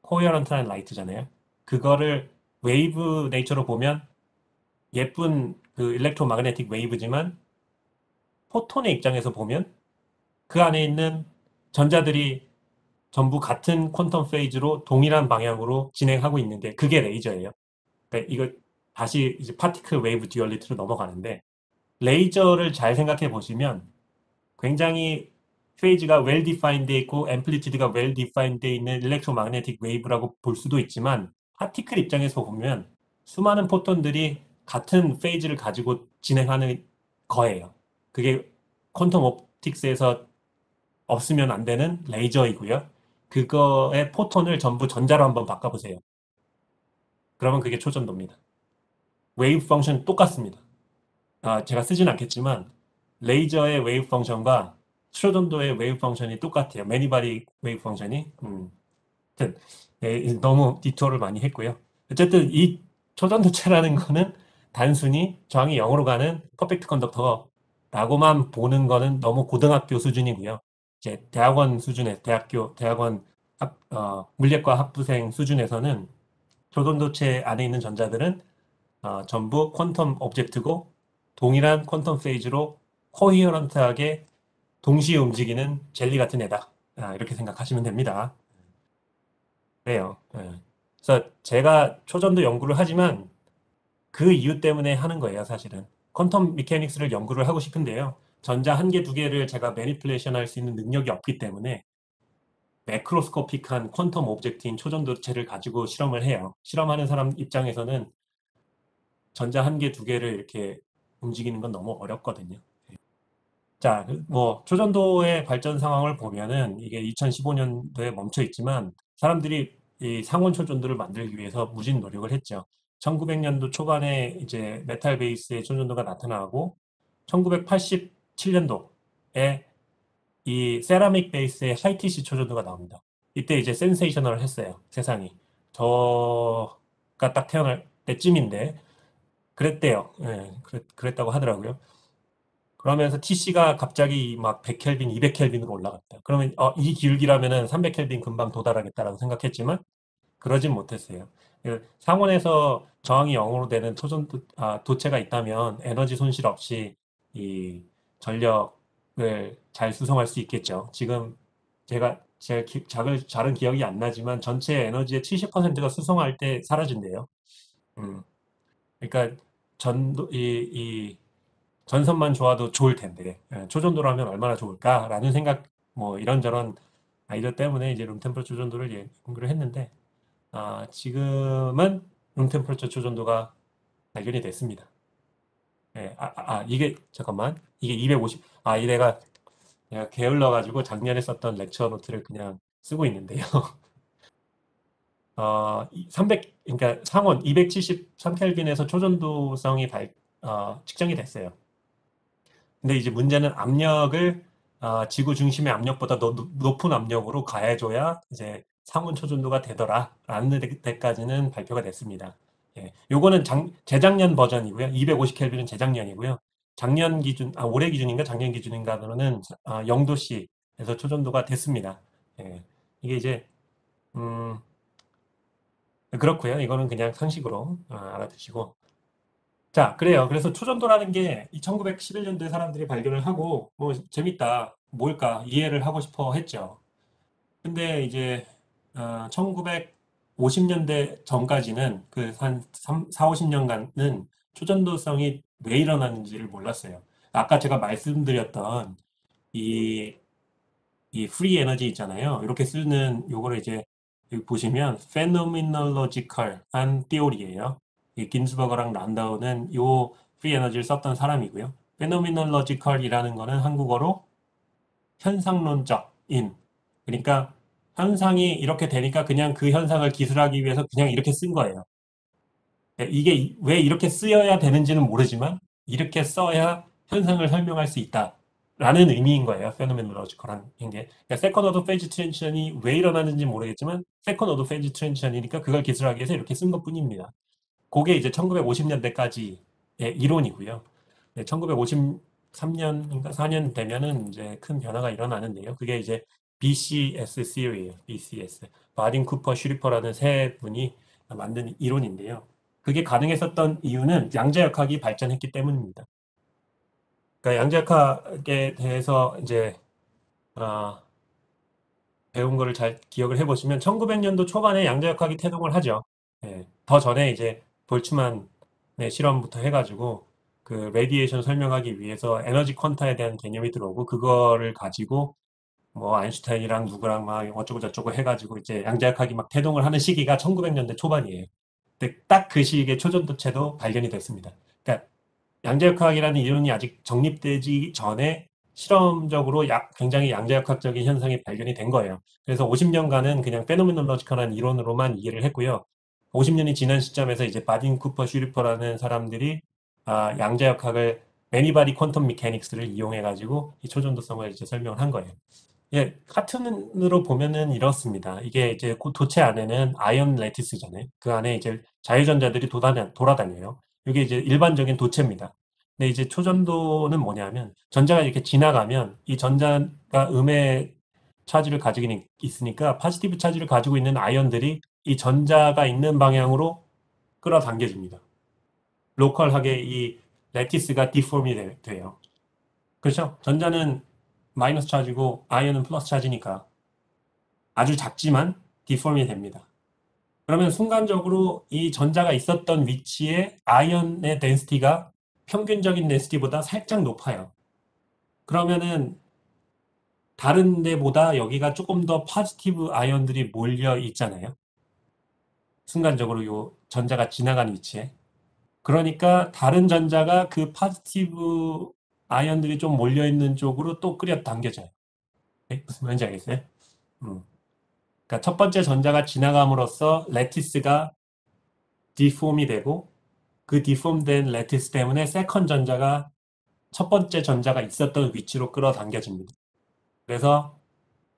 Speaker 1: 코헤런트한 라이트잖아요. 그거를 웨이브 네이처로 보면 예쁜 그 일렉트로마그네틱 웨이브지만 포톤의 입장에서 보면 그 안에 있는 전자들이 전부 같은 퀀텀 페이지로 동일한 방향으로 진행하고 있는데 그게 레이저예요. 그러니까 이거 다시 이제 파티클 웨이브 듀얼리티로 넘어가는데 레이저를 잘 생각해 보시면 굉장히 페이지가 well defined 돼 있고 앰플리튜드가 well defined 돼 있는 일렉트로마그네틱 웨이브라고 볼 수도 있지만 파티클 입장에서 보면 수많은 포톤들이 같은 페이지를 가지고 진행하는 거예요. 그게 퀀텀 옵틱스에서 없으면 안 되는 레이저이고요. 그거의 포톤을 전부 전자로 한번 바꿔보세요. 그러면 그게 초전도입니다. 웨이브 펑션 똑같습니다. 제가 쓰진 않겠지만 레이저의 웨이브 펑션과 초전도의 웨이브 펑션이 똑같아요. 매니바리 웨이브 펑션이. 하여튼 너무 디토어를 많이 했고요. 어쨌든 이 초전도체라는 거는 단순히 저항이 0으로 가는 퍼펙트 컨덕터라고만 보는 거는 너무 고등학교 수준이고요. 이제 대학원 수준의 대학원 물리학과 학부생 수준에서는 초전도체 안에 있는 전자들은 전부 퀀텀 오브젝트고 동일한 퀀텀 페이지로 코히어런트하게 동시에 움직이는 젤리 같은 애다. 이렇게 생각하시면 됩니다. 그래요. 예. 그래서 제가 초전도 연구를 하지만 그 이유 때문에 하는 거예요, 사실은. 퀀텀 미케닉스를 연구를 하고 싶은데요. 전자 한 개, 두 개를 제가 매니플레이션 할 수 있는 능력이 없기 때문에 매크로스코픽한 퀀텀 오브젝트인 초전도체를 가지고 실험을 해요. 실험하는 사람 입장에서는 전자 한 개, 두 개를 이렇게 움직이는 건 너무 어렵거든요. 자, 뭐 초전도의 발전 상황을 보면은 이게 2015년도에 멈춰 있지만 사람들이 이 상온 초전도를 만들기 위해서 무진 노력을 했죠. 1900년도 초반에 이제 메탈 베이스의 초전도가 나타나고 1987년도에 이 세라믹 베이스의 하이티시 초전도가 나옵니다. 이때 이제 센세이셔널 했어요. 세상이. 저가 딱 태어날 때쯤인데 그랬대요. 예, 그랬다고 하더라고요. 그러면서 TC가 갑자기 막 100켈빈, 200켈빈으로 올라갔다. 그러면 이 기울기라면은 300켈빈 금방 도달하겠다라고 생각했지만 그러진 못했어요. 상온에서 저항이 0으로 되는 도체가 있다면 에너지 손실 없이 이 전력을 잘 수송할 수 있겠죠. 지금 제 잘은 기억이 안 나지만 전체 에너지의 70%가 수송할 때 사라진대요. 음. 그러니까 이 전선만 좋아도 좋을 텐데 초전도라면 얼마나 좋을까라는 생각 뭐 이런저런 아이디어 때문에 이제 룸템퍼처 초전도를 연구를 했는데 지금은 룸템퍼처 초전도가 발견이 됐습니다. 이게 잠깐만 이게 250 이래가 내가 게을러 가지고 작년에 썼던 렉처 노트를 그냥 쓰고 있는데요. 300 그러니까 상온 273켈빈에서 초전도성이 측정이 됐어요. 근데 이제 문제는 압력을 지구 중심의 압력보다 더 높은 압력으로 가해줘야 이제 상온 초전도가 되더라라는 데까지는 발표가 됐습니다. 요거는 재작년 버전이고요. 250켈빈은 재작년이고요. 작년 기준, 올해 기준인가 작년 기준인가로는 0도씨에서 초전도가 됐습니다. 이게 이제 그렇고요. 이거는 그냥 상식으로 알아두시고. 자, 그래요. 그래서 초전도라는 게 1911년도에 사람들이 발견을 하고, 뭐, 재밌다. 뭘까? 이해를 하고 싶어 했죠. 근데 이제, 1950년대 전까지는 그 한 4, 50년간은 초전도성이 왜 일어나는지를 몰랐어요. 아까 제가 말씀드렸던 이, 이 프리 에너지 있잖아요. 이렇게 쓰는 요거를 이제 여기 보시면 phenomenological한 theory예요. 이 긴즈버거랑 란다우는 요 프리 에너지를 썼던 사람이고요. phenomenological이라는 거는 한국어로 현상론적인, 그러니까 현상이 이렇게 되니까 그냥 그 현상을 기술하기 위해서 그냥 이렇게 쓴 거예요. 이게 왜 이렇게 쓰여야 되는지는 모르지만 이렇게 써야 현상을 설명할 수 있다라는 의미인 거예요. 페노메놀로지컬한 게. 그러니까 세컨 오더 페이지 트랜지션이 왜 일어나는지 모르겠지만 세컨 오더 페이지 트랜지션이니까 그걸 기술하기 위해서 이렇게 쓴 것뿐입니다. 그게 이제 1950년대까지의 이론이고요. 1953년인가 4년 되면은 이제 큰 변화가 일어나는데요. 그게 이제 BCS theory예요. BCS. 바딘 쿠퍼 슈리퍼라는 세 분이 만든 이론인데요. 그게 가능했었던 이유는 양자역학이 발전했기 때문입니다. 그러니까 양자역학에 대해서 이제 아, 배운 거를 잘 기억을 해보시면 1900년도 초반에 양자역학이 태동을 하죠. 예, 더 전에 이제 볼츠만의 실험부터 해가지고 그 레디에이션 설명하기 위해서 에너지 퀀타에 대한 개념이 들어오고 그거를 가지고 뭐 아인슈타인이랑 누구랑 막 어쩌고 저쩌고 해가지고 이제 양자역학이 막 태동을 하는 시기가 1900년대 초반이에요. 근데 딱 그 시기에 초전도체도 발견이 됐습니다. 그러니까 양자역학이라는 이론이 아직 정립되기 전에 실험적으로 굉장히 양자역학적인 현상이 발견이 된 거예요. 그래서 50년간은 그냥 페노메놀로지컬한 이론으로만 이해를 했고요. 50년이 지난 시점에서 이제 바딘 쿠퍼 슈리퍼라는 사람들이 양자역학을 매니바디 퀀텀 미케닉스를 이용해 가지고 이 초전도성을 이제 설명을 한 거예요. 예, 카툰으로 보면은 이렇습니다. 이게 이제 그 도체 안에는 아이언 레티스잖아요. 그 안에 이제 자유전자들이 돌아다녀요. 이게 이제 일반적인 도체입니다. 근데 이제 초전도는 뭐냐면 전자가 이렇게 지나가면 이 전자가 음의 차지를 가지고 있으니까 파지티브 차지를 가지고 있는 아이언들이 이 전자가 있는 방향으로 끌어당겨집니다. 로컬하게 이 레티스가 디폼이 돼요. 그렇죠? 전자는 마이너스 차지고 아이언은 플러스 차지니까 아주 작지만 디폼이 됩니다. 그러면 순간적으로 이 전자가 있었던 위치에 아이언의 덴시티가 평균적인 덴시티보다 살짝 높아요. 그러면은 다른 데보다 여기가 조금 더 파지티브 아이언들이 몰려 있잖아요. 순간적으로 요 전자가 지나간 위치에. 그러니까 다른 전자가 그 파지티브 아이언들이 좀 몰려 있는 쪽으로 또 끌어당겨져요. 네? 무슨 말인지 알겠어요? 음. 그러니까 첫 번째 전자가 지나감으로써 레티스가 디폼이 되고 그 디폼된 레티스 때문에 세컨 전자가 첫 번째 전자가 있었던 위치로 끌어당겨집니다. 그래서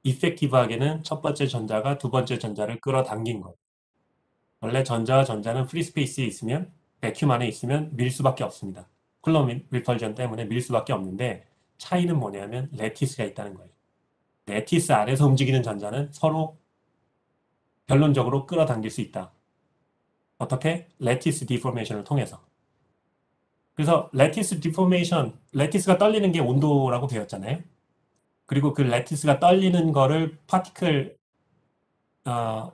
Speaker 1: 이펙티브하게는 첫 번째 전자가 두 번째 전자를 끌어당긴 거예요. 원래 전자와 전자는 프리스페이스에 있으면 베큐um 안에 있으면 밀 수밖에 없습니다. 쿨럼 리펄전 때문에 밀 수밖에 없는데 차이는 뭐냐면 레티스가 있다는 거예요. 레티스 안에서 움직이는 전자는 서로 결론적으로 끌어당길 수 있다. 어떻게? 레티스 디포메이션을 통해서. 그래서 레티스 디포메이션, 레티스가 떨리는 게 온도라고 배웠잖아요. 그리고 그 레티스가 떨리는 거를 파티클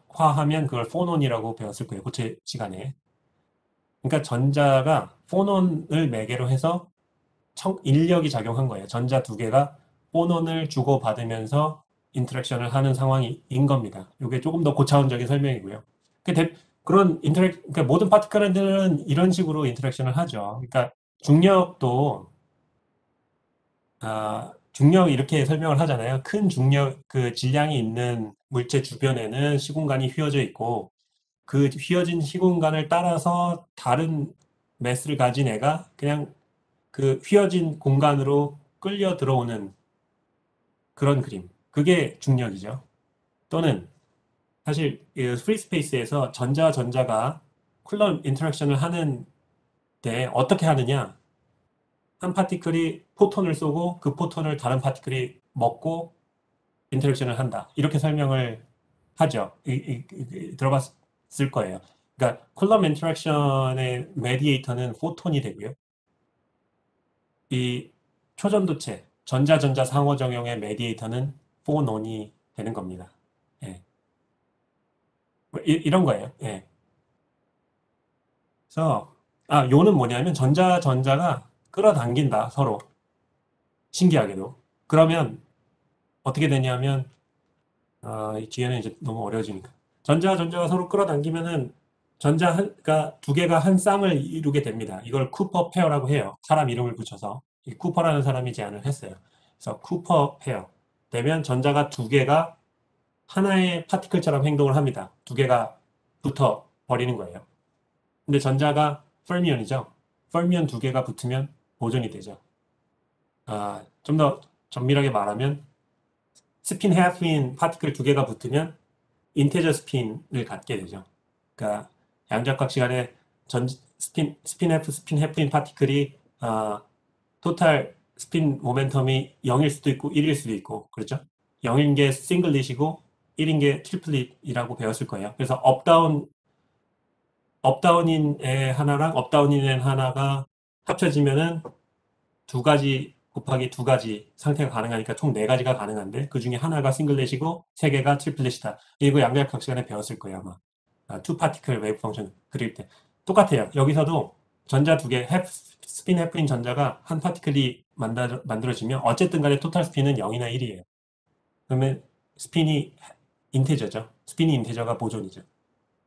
Speaker 1: 화하면 그걸 포논이라고 배웠을 거예요. 고체 시간에. 그러니까 전자가 포논을 매개로 해서 인력이 작용한 거예요. 전자 두 개가 포논을 주고받으면서 인터랙션을 하는 상황인 겁니다. 이게 조금 더 고차원적인 설명이고요. 그런 그러니까 모든 파티클들은 이런 식으로 인터랙션을 하죠. 그러니까 중력도 중력 이렇게 설명을 하잖아요. 큰 중력 그 질량이 있는 물체 주변에는 시공간이 휘어져 있고 그 휘어진 시공간을 따라서 다른 매스를 가진 애가 그냥 그 휘어진 공간으로 끌려 들어오는 그런 그림. 그게 중력이죠. 또는 사실 프리 스페이스에서 전자와 전자가 쿨럼 인터랙션을 하는데 어떻게 하느냐? 한 파티클이 포톤을 쏘고 그 포톤을 다른 파티클이 먹고 인터랙션을 한다. 이렇게 설명을 하죠. 들어봤을 거예요. 그러니까 쿨럼 인터랙션의 메디에이터는 포톤이 되고요. 이 초전도체, 전자전자 상호작용의 메디에이터는 포논이 되는 겁니다. 예. 뭐 이런 거예요. 예. 그래서 요는 뭐냐면 전자가 끌어당긴다, 서로. 신기하게도. 그러면 어떻게 되냐면 이 뒤에는 이제 너무 어려워지니까. 전자가 서로 끌어당기면은 그러니까 두 개가 한 쌍을 이루게 됩니다. 이걸 쿠퍼 페어라고 해요. 사람 이름을 붙여서. 이 쿠퍼라는 사람이 제안을 했어요. 그래서 쿠퍼 페어. 되면 전자가 두 개가 하나의 파티클처럼 행동을 합니다. 두 개가 붙어 버리는 거예요. 근데 전자가 fermi온이죠. fermi온 두 개가 붙으면 보존이 되죠. 좀 더 정밀하게 말하면 스핀 해프인 파티클 두 개가 붙으면 인테저 스핀을 갖게 되죠. 그러니까 양자각 시간에 스핀 F, 스핀 해프인 파티클이 토탈 스핀 모멘텀이 0일 수도 있고 1일 수도 있고 그렇죠? 0인 게 싱글릿이고 1인 게 트리플릿이라고 배웠을 거예요. 그래서 업다운인 애 하나랑 업다운인 애 하나가 합쳐지면은 두 가지 곱하기 두 가지 상태가 가능하니까 총 네 가지가 가능한데 그 중에 하나가 싱글렛이고 세 개가 트리플렛이다. 이거 양자역학 시간에 배웠을 거예요 아마. 투 파티클 웨이브 펑션 그릴 때 똑같아요. 여기서도 전자 두 개, 스핀 해프인 전자가 한 파티클이 만들어지면 어쨌든 간에 토탈 스핀은 0이나 1이에요. 그러면 스핀이 인테저죠. 스핀이 인테저가 보존이죠.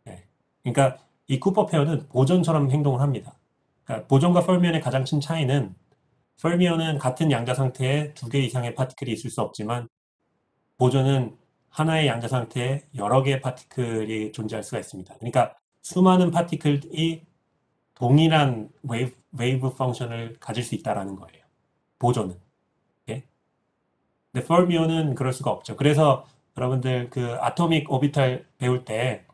Speaker 1: 네. 그러니까 이 쿠퍼 페어는 보존처럼 행동을 합니다. 그러니까 보존과 펄미온의 가장 큰 차이는 펄미온은 같은 양자 상태에 두 개 이상의 파티클이 있을 수 없지만 보존은 하나의 양자 상태에 여러 개의 파티클이 존재할 수가 있습니다. 그러니까 수많은 파티클이 동일한 웨이브 펑션을 가질 수 있다는 거예요. 보존은. 예? 근데 펄미온은 그럴 수가 없죠. 그래서 여러분들 그 아토믹 오비탈 배울 때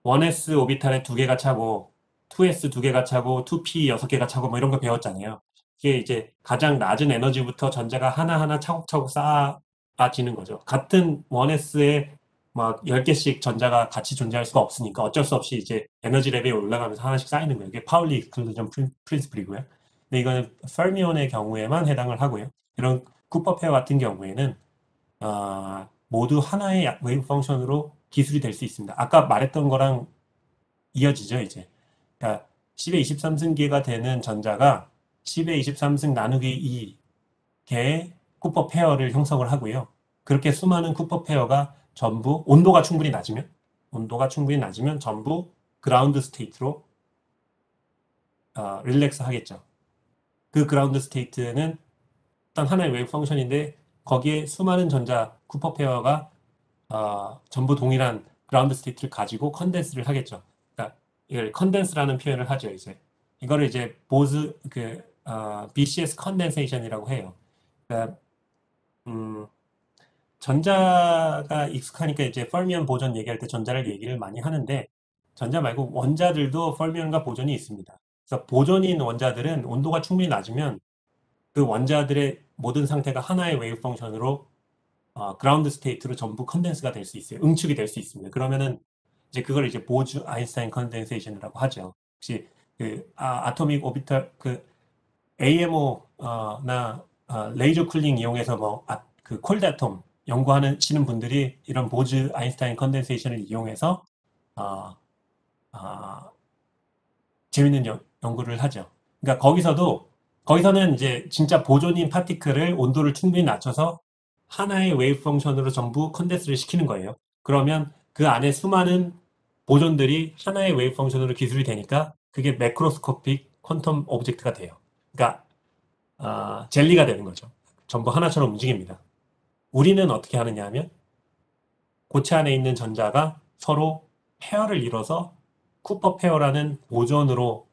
Speaker 1: 1s 오비탈에 두 개가 차고 2s 두 개가 차고 2p 6개가 차고 뭐 이런 거 배웠잖아요. 이게 이제 가장 낮은 에너지부터 전자가 하나하나 차곡차곡 쌓아지는 거죠. 같은 1s에 막 10개씩 전자가 같이 존재할 수가 없으니까 어쩔 수 없이 이제 에너지 레벨이 올라가면서 하나씩 쌓이는 거예요. 이게 파울리 익스클루전 프린시플이고요. 근데 이거는 페르미온의 경우에만 해당을 하고요. 이런 쿠퍼 페어 같은 경우에는 모두 하나의 웨이브 펑션으로 기술이 될 수 있습니다. 아까 말했던 거랑 이어지죠, 이제. 그러니까 10의 23승계가 되는 전자가 10의 23승 나누기 2개의 쿠퍼 페어를 형성을 하고요. 그렇게 수많은 쿠퍼 페어가 전부 온도가 충분히 낮으면 전부 그라운드 스테이트로 릴렉스 하겠죠. 그 그라운드 스테이트는 일단 하나의 웨이브 펑션인데 거기에 수많은 전자 쿠퍼 페어가 전부 동일한 그라운드 스테이트를 가지고 컨덴스를 하겠죠. 그러니까 이걸 컨덴스라는 표현을 하죠. 이거를 이제 BCS 컨덴세이션이라고 해요. 그러니까 전자가 익숙하니까 이제 펄미온 보존 얘기할 때 전자를 얘기를 많이 하는데 전자 말고 원자들도 펄미온과 보존이 있습니다. 그래서 보존인 원자들은 온도가 충분히 낮으면 그 원자들의 모든 상태가 하나의 웨이브 펑션으로 그라운드 스테이트로 전부 컨덴스가 될 수 있어요. 응축이 될 수 있습니다. 그러면은 이제 그걸 이제 보즈 아인슈타인 컨덴세이션이라고 하죠. 혹시 그 아토믹 오비탈 그 AMO나 레이저 쿨링 이용해서 그 콜드 아톰 연구하시는 분들이 이런 보즈 아인슈타인 컨덴세이션을 이용해서 어, 어, 재밌는 연구를 하죠. 그러니까 거기서는 이제 진짜 보존인 파티클을 온도를 충분히 낮춰서 하나의 웨이브 펑션으로 전부 컨덴스를 시키는 거예요. 그러면 그 안에 수많은 보존들이 하나의 웨이브 펑션으로 기술이 되니까 그게 매크로스코픽 퀀텀 오브젝트가 돼요. 그러니까 젤리가 되는 거죠. 전부 하나처럼 움직입니다. 우리는 어떻게 하느냐 하면 고체 안에 있는 전자가 서로 페어를 이뤄서 쿠퍼 페어라는 보존으로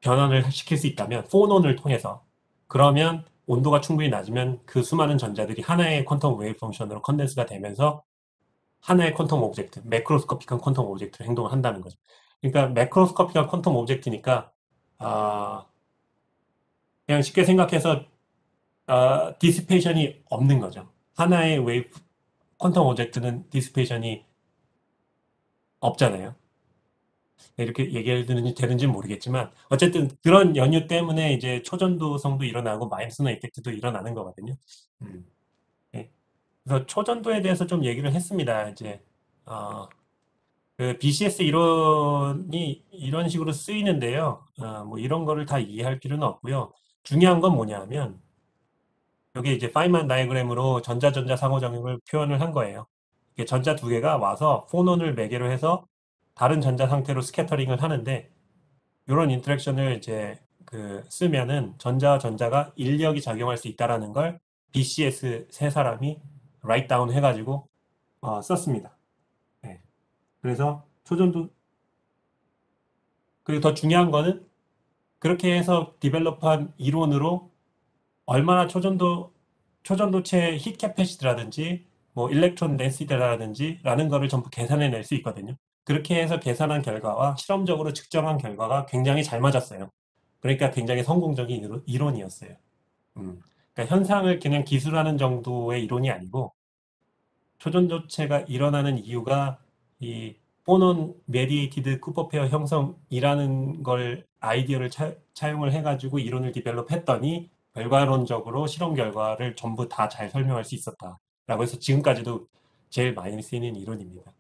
Speaker 1: 변환을 시킬 수 있다면 포논을 통해서 그러면 온도가 충분히 낮으면 그 수많은 전자들이 하나의 퀀텀 웨이브 펑션으로 컨덴스가 되면서 하나의 퀀텀 오브젝트, 매크로스코픽한 퀀텀 오브젝트로 행동을 한다는 거죠. 그러니까 매크로스코픽한 퀀텀 오브젝트니까 그냥 쉽게 생각해서 디스페이션이 없는 거죠. 하나의 웨이브 퀀텀 오브젝트는 디스페이션이 없잖아요. 이렇게 얘기해도 되는지 모르겠지만 어쨌든 그런 연유 때문에 이제 초전도성도 일어나고 마임스너 이펙트도 일어나는 거거든요. 예. 그래서 초전도에 대해서 좀 얘기를 했습니다. 이제 그 BCS 이론이 이런 식으로 쓰이는데요. 뭐 이런 거를 다 이해할 필요는 없고요. 중요한 건 뭐냐면 여기 이제 파인만 다이어그램으로 전자 상호작용을 표현을 한 거예요. 이게 전자 두 개가 와서 포논을 매개로 해서 다른 전자 상태로 스캐터링을 하는데 이런 인터랙션을 이제 쓰면은 전자와 전자가 인력이 작용할 수 있다라는 걸 BCS 세 사람이 라이트 다운 해가지고 썼습니다. 네. 그래서 초전도 그리고 더 중요한 거는 그렇게 해서 디벨롭한 이론으로 얼마나 초전도체 힛 캐패시티라든지 뭐 일렉트론 덴시티라든지 라는 거를 전부 계산해낼 수 있거든요. 그렇게 해서 계산한 결과와 실험적으로 측정한 결과가 굉장히 잘 맞았어요. 그러니까 굉장히 성공적인 이론이었어요. 그러니까 현상을 그냥 기술하는 정도의 이론이 아니고 초전도체가 일어나는 이유가 이 포논 메디에이티드 쿠퍼 페어 형성이라는 걸 아이디어를 차용을 해가지고 이론을 디벨롭했더니 결과론적으로 실험 결과를 전부 다 잘 설명할 수 있었다라고 해서 지금까지도 제일 많이 쓰이는 이론입니다.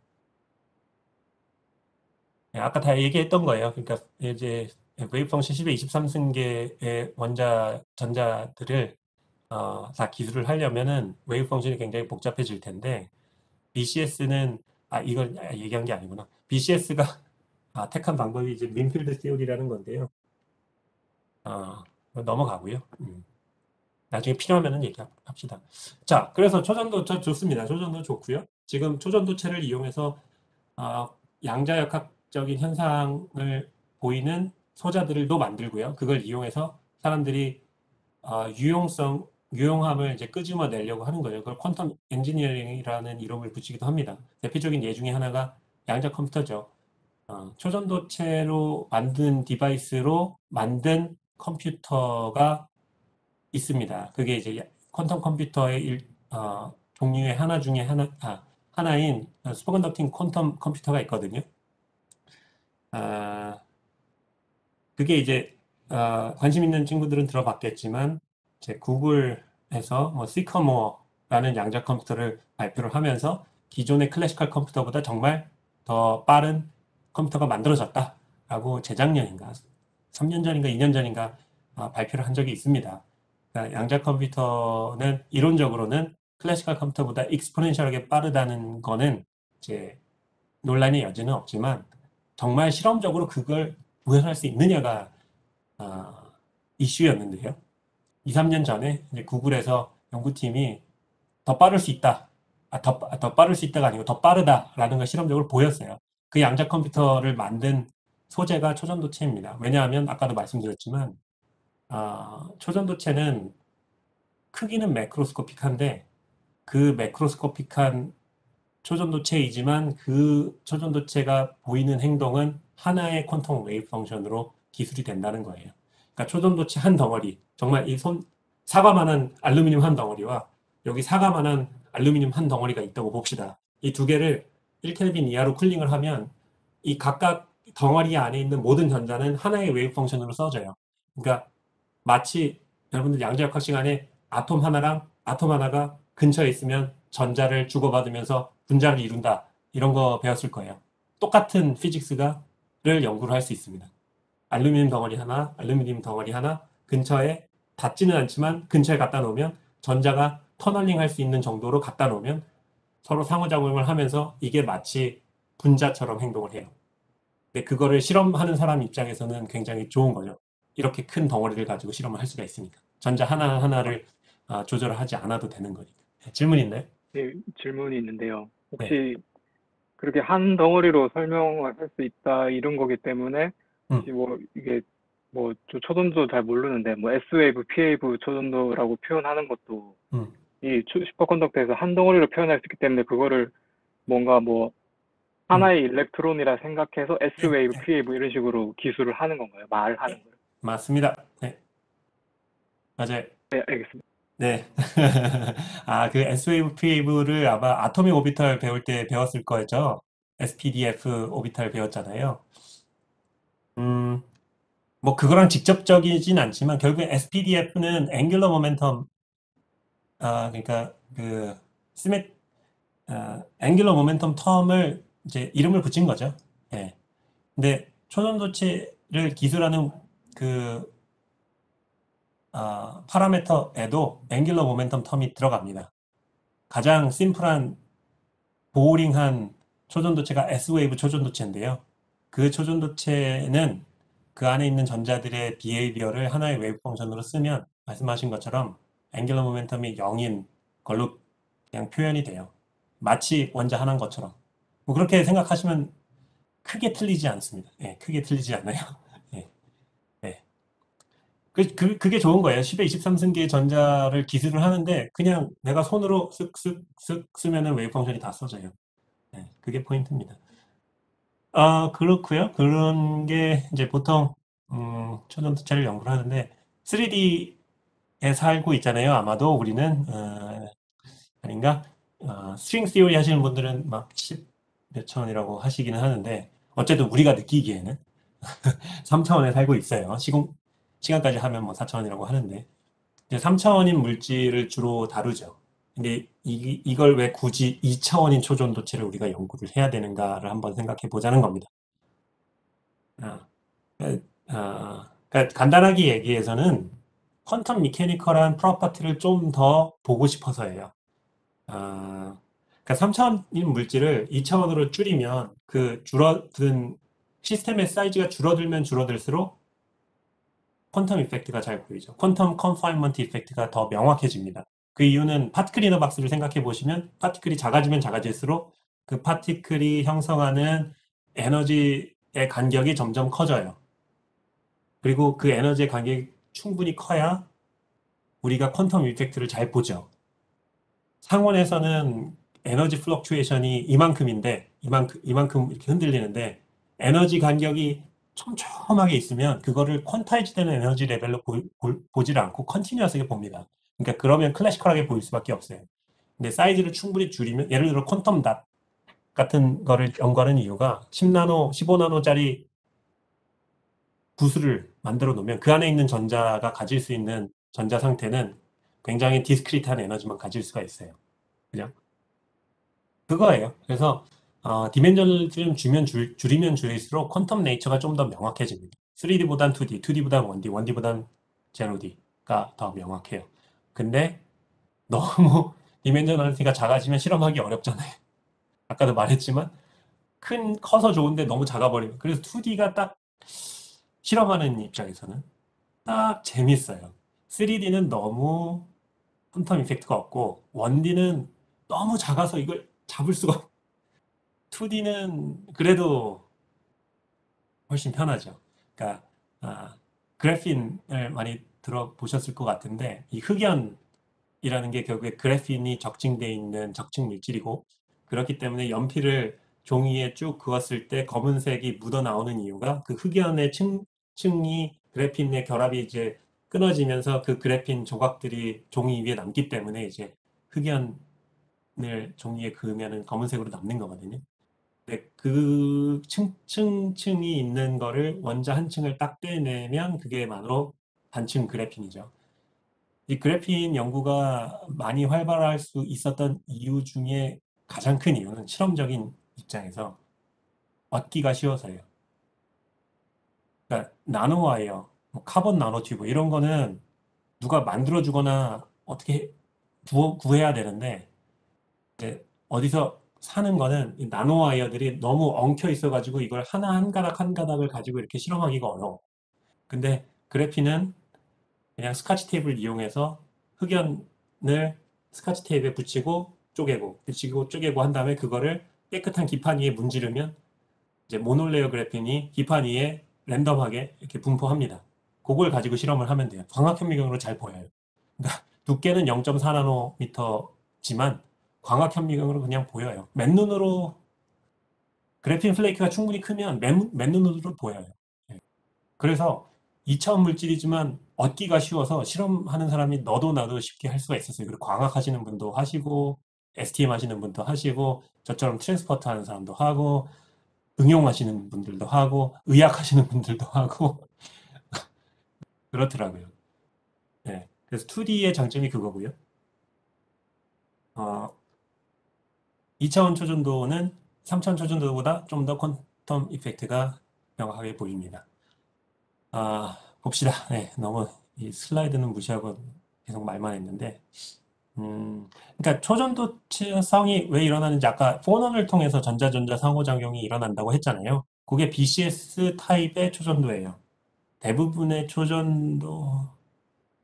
Speaker 1: 아까 다 얘기했던 거예요. 그러니까 이제 웨이브 펑션 10의 23승계의 전자들을 다 기술을 하려면은 웨이브 펑션이 굉장히 복잡해질 텐데 BCS는 이걸 얘기한 게 아니구나. BCS가 택한 방법이 이제 민필드 시오리라는 건데요. 넘어가고요. 나중에 필요하면은 얘기합시다. 자, 그래서 초전도체 좋습니다. 초전도 좋고요. 지금 초전도체를 이용해서 양자역학적인 현상을 보이는 소자들도 만들고요. 그걸 이용해서 사람들이 유용함을 이제 끄집어 내려고 하는 거예요. 그걸 퀀텀 엔지니어링이라는 이름을 붙이기도 합니다. 대표적인 예 중에 하나가 양자 컴퓨터죠. 초전도체로 만든 디바이스로 만든 컴퓨터가 있습니다. 그게 이제 퀀텀 컴퓨터의 종류의 하나 중에 하나인 슈퍼컨덕팅 퀀텀 컴퓨터가 있거든요. 그게 이제 관심 있는 친구들은 들어봤겠지만 이제 구글에서 뭐 시커모어라는 양자 컴퓨터를 발표를 하면서 기존의 클래시컬 컴퓨터보다 정말 더 빠른 컴퓨터가 만들어졌다라고 재작년인가 3년 전인가 2년 전인가 발표를 한 적이 있습니다. 그러니까 양자 컴퓨터는 이론적으로는 클래시컬 컴퓨터보다 익스포넨셜하게 빠르다는 거는 이제 논란의 여지는 없지만 정말 실험적으로 그걸 구현할 수 있느냐가 이슈였는데요. 2, 3년 전에 이제 구글에서 연구팀이 더 빠를 수 있다. 더 빠를 수 있다가 아니고 더 빠르다라는 걸 실험적으로 보였어요. 그 양자 컴퓨터를 만든 소재가 초전도체입니다. 왜냐하면 아까도 말씀드렸지만 초전도체는 크기는 매크로스코픽한데 그 매크로스코픽한 초전도체이지만 그 초전도체가 보이는 행동은 하나의 퀀텀 웨이브 펑션으로 기술이 된다는 거예요. 그러니까 초전도체 한 덩어리, 정말 이 사과만한 알루미늄 한 덩어리와 여기 사과만한 알루미늄 한 덩어리가 있다고 봅시다. 이 두 개를 1켈빈 이하로 쿨링을 하면 이 각각 덩어리 안에 있는 모든 전자는 하나의 웨이브 펑션으로 써져요. 그러니까 마치 여러분들 양자역학 시간에 아톰 하나가 근처에 있으면 전자를 주고받으면서 분자를 이룬다. 이런 거 배웠을 거예요. 똑같은 피직스를 연구를 할 수 있습니다. 알루미늄 덩어리 하나 근처에 닿지는 않지만 근처에 갖다 놓으면 전자가 터널링 할 수 있는 정도로 갖다 놓으면 서로 상호작용을 하면서 이게 마치 분자처럼 행동을 해요. 근데 그거를 실험하는 사람 입장에서는 굉장히 좋은 거죠. 이렇게 큰 덩어리를 가지고 실험을 할 수가 있으니까. 전자 하나하나를 조절을 하지 않아도 되는 거니까. 질문 있나요?
Speaker 3: 네, 질문이 있는데요.
Speaker 1: 네.
Speaker 3: 혹시 그렇게 한 덩어리로 설명을 할 수 있다 이런 거기 때문에 혹시 뭐 이게 뭐 저 초전도 잘 모르는데 뭐 S웨이브, P웨이브 초전도라고 표현하는 것도 이 슈퍼컨덕터에서 한 덩어리로 표현할 수 있기 때문에 그거를 뭔가 뭐 하나의 일렉트론이라 생각해서 S웨이브, P웨이브 이런 식으로 기술을 하는 건가요? 말하는 거예요?
Speaker 1: 맞습니다. 네. 맞아요.
Speaker 3: 네, 알겠습니다.
Speaker 1: 네. 그 S웨이브, P웨이브를 아마 아토믹 오비탈 배울 때 배웠을 거죠. SPDF 오비탈 배웠잖아요. 뭐 그거랑 직접적이진 않지만 결국에 SPDF는 앵귤러 모멘텀 그러니까 그 앵귤러 모멘텀 텀을 이제 이름을 붙인 거죠. 예. 근데 초전도체를 기술하는 그 파라미터에도 앵귤러 모멘텀 텀이 들어갑니다. 가장 심플한 보링한 초전도체가 S웨이브 초전도체인데요. 그 초전도체는 그 안에 있는 전자들의 비헤이비어를 하나의 웨이브 펑션으로 쓰면 말씀하신 것처럼 앵귤러 모멘텀이 0인 걸로 그냥 표현이 돼요. 마치 원자 하나인 것처럼. 뭐 그렇게 생각하시면 크게 틀리지 않습니다. 예, 크게 틀리지 않아요. 예, 예. 그게 좋은 거예요. 10의 23승계의 전자를 기술을 하는데 그냥 내가 손으로 쓱쓱쓱 쓰면은 웨이브 펑션이 다 써져요. 예, 그게 포인트입니다. 아, 그렇고요. 그런 게 이제 보통 초전도체를 연구를 하는데 3D에 살고 있잖아요. 아마도 우리는 아닌가? 스트링 시어리 하시는 분들은 막 10 몇 차원이라고 하시기는 하는데 어쨌든 우리가 느끼기에는 3차원에 살고 있어요. 시간까지 하면 뭐 4차원이라고 하는데 이제 3차원인 물질을 주로 다루죠. 근데 이걸 왜 굳이 2차원인 초전도체를 우리가 연구를 해야 되는가를 한번 생각해 보자는 겁니다. 아, 그러니까 간단하게 얘기해서는 퀀텀 미케니컬한 프로퍼티를 좀 더 보고 싶어서예요. 그러니까 3차원인 물질을 2차원으로 줄이면 그 줄어든 시스템의 사이즈가 줄어들면 줄어들수록 퀀텀 이펙트가 잘 보이죠. 퀀텀 컨파인먼트 이펙트가 더 명확해집니다. 그 이유는 파티클 이너 박스를 생각해 보시면 파티클이 작아지면 작아질수록 그 파티클이 형성하는 에너지의 간격이 점점 커져요. 그리고 그 에너지의 간격이 충분히 커야 우리가 퀀텀 이펙트를 잘 보죠. 상온에서는 에너지 플럭추에이션이 이만큼인데 이만큼 이렇게 흔들리는데 에너지 간격이 촘촘하게 있으면 그거를 퀀타이즈 되는 에너지 레벨로 보질 않고 컨티뉴어스하게 봅니다. 그러니까 그러면 클래시컬하게 보일 수밖에 없어요. 근데 사이즈를 충분히 줄이면 예를 들어 퀀텀 닷 같은 거를 연구하는 이유가 10나노, 15나노짜리 구슬을 만들어 놓으면 그 안에 있는 전자가 가질 수 있는 전자 상태는 굉장히 디스크리트한 에너지만 가질 수가 있어요. 그죠? 그거예요. 그래서 디멘전을 좀 줄이면 줄일수록 퀀텀 네이처가 좀 더 명확해집니다. 3D보단 2D, 2D보단 1D, 1D보단 제로D가 더 명확해요. 근데 너무 디멘저널리티가 작아지면 실험하기 어렵잖아요. 아까도 말했지만 커서 좋은데 너무 작아버리면 그래서 2D가 딱 실험하는 입장에서는 딱 재밌어요. 3D는 너무 퀀텀 이펙트가 없고 1D는 너무 작아서 이걸 잡을 수가 2D는 그래도 훨씬 편하죠. 그러니까 그래핀을 많이 들어보셨을 것 같은데 이 흑연이라는 게 결국에 그래핀이 적층되어 있는 적층 물질이고 그렇기 때문에 연필을 종이에 쭉 그었을 때 검은색이 묻어 나오는 이유가 그 흑연의 층이 그래핀의 결합이 이제 끊어지면서 그 그래핀 조각들이 종이 위에 남기 때문에 이제 흑연을 종이에 그으면은 검은색으로 남는 거거든요. 네, 그 층이 있는 거를 원자 한 층을 딱 떼내면 그게 바로 단층 그래핀이죠. 이 그래핀 연구가 많이 활발할 수 있었던 이유 중에 가장 큰 이유는 실험적인 입장에서 얻기가 쉬워서예요. 그러니까 나노와이어, 뭐 카본 나노튜브 이런 거는 누가 만들어주거나 어떻게 구해야 되는데 이제 어디서 사는 거는 이 나노 와이어들이 너무 엉켜 있어가지고 이걸 하나 한 가닥 한 가닥을 가지고 이렇게 실험하기가 어려워. 근데 그래핀은 그냥 스카치 테이프를 이용해서 흑연을 스카치 테이프에 붙이고 쪼개고 붙이고 쪼개고 한 다음에 그거를 깨끗한 기판 위에 문지르면 이제 모놀레어 그래핀이 기판 위에 랜덤하게 이렇게 분포합니다. 그걸 가지고 실험을 하면 돼요. 광학현미경으로 잘 보여요. 그러니까 두께는 0.4나노미터지만 광학현미경으로 그냥 보여요. 맨눈으로 그래핀 플레이크가 충분히 크면 맨눈으로 보여요. 예. 그래서 2차원 물질이지만 얻기가 쉬워서 실험하는 사람이 너도 나도 쉽게 할 수가 있었어요. 그리고 광학 하시는 분도 하시고 STM 하시는 분도 하시고 저처럼 트랜스포터 하는 사람도 하고 응용하시는 분들도 하고 의학 하시는 분들도 하고 그렇더라고요. 네. 그래서 2D의 장점이 그거고요. 2차원 초전도는 3차원 초전도보다 좀 더 퀀텀 이펙트가 명확하게 보입니다. 봅시다. 네, 너무 이 슬라이드는 무시하고 계속 말만 했는데, 그러니까 초전도체성이 왜 일어나는지 아까 포넌을 통해서 전자전자 상호작용이 일어난다고 했잖아요. 그게 BCS 타입의 초전도예요. 대부분의 초전도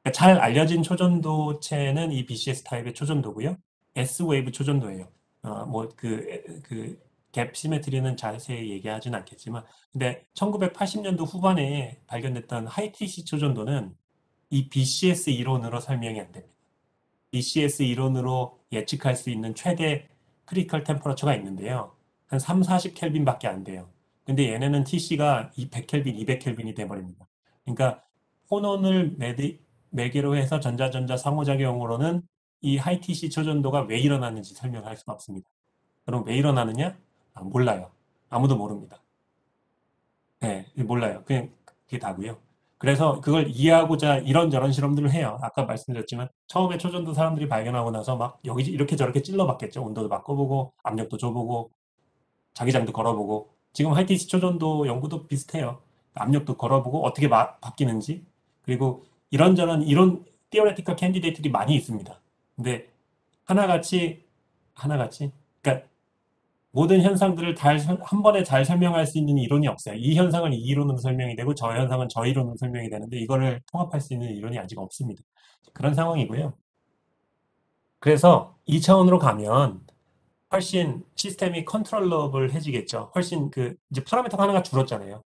Speaker 1: 그러니까 잘 알려진 초전도체는 이 BCS 타입의 초전도고요. S-웨이브 초전도예요. 갭 시메트리는 자세히 얘기하진 않겠지만, 근데 1980년도 후반에 발견됐던 하이TC 초전도는 이 BCS 이론으로 설명이 안 됩니다. BCS 이론으로 예측할 수 있는 최대 크리티컬 템퍼러처가 있는데요. 한 3, 40켈빈밖에 안 돼요. 근데 얘네는 TC가 100켈빈, 200켈빈이 돼버립니다. 그러니까 혼온을 매개로 해서 전자전자 상호작용으로는 이 하이 TC 초전도가 왜 일어나는지 설명할 수가 없습니다. 그럼 왜 일어나느냐? 몰라요. 아무도 모릅니다. 네, 몰라요. 그냥 그게 다고요. 그래서 그걸 이해하고자 이런저런 실험들을 해요. 아까 말씀드렸지만 처음에 초전도 사람들이 발견하고 나서 막 여기 이렇게 저렇게 찔러봤겠죠. 온도도 바꿔보고 압력도 줘보고 자기장도 걸어보고 지금 하이티시 초전도 연구도 비슷해요. 압력도 걸어보고 어떻게 바뀌는지 그리고 이런저런 이론 theoretical candidate들이 많이 있습니다. 근데 하나같이 그러니까 모든 현상들을 한 번에 잘 설명할 수 있는 이론이 없어요. 이 현상은 이 이론으로 설명이 되고 저 현상은 저 이론으로 설명이 되는데 이거를 통합할 수 있는 이론이 아직 없습니다. 그런 상황이고요. 그래서 이 차원으로 가면 훨씬 시스템이 컨트롤러블해지겠죠. 훨씬 이제 파라미터가 하나가 줄었잖아요.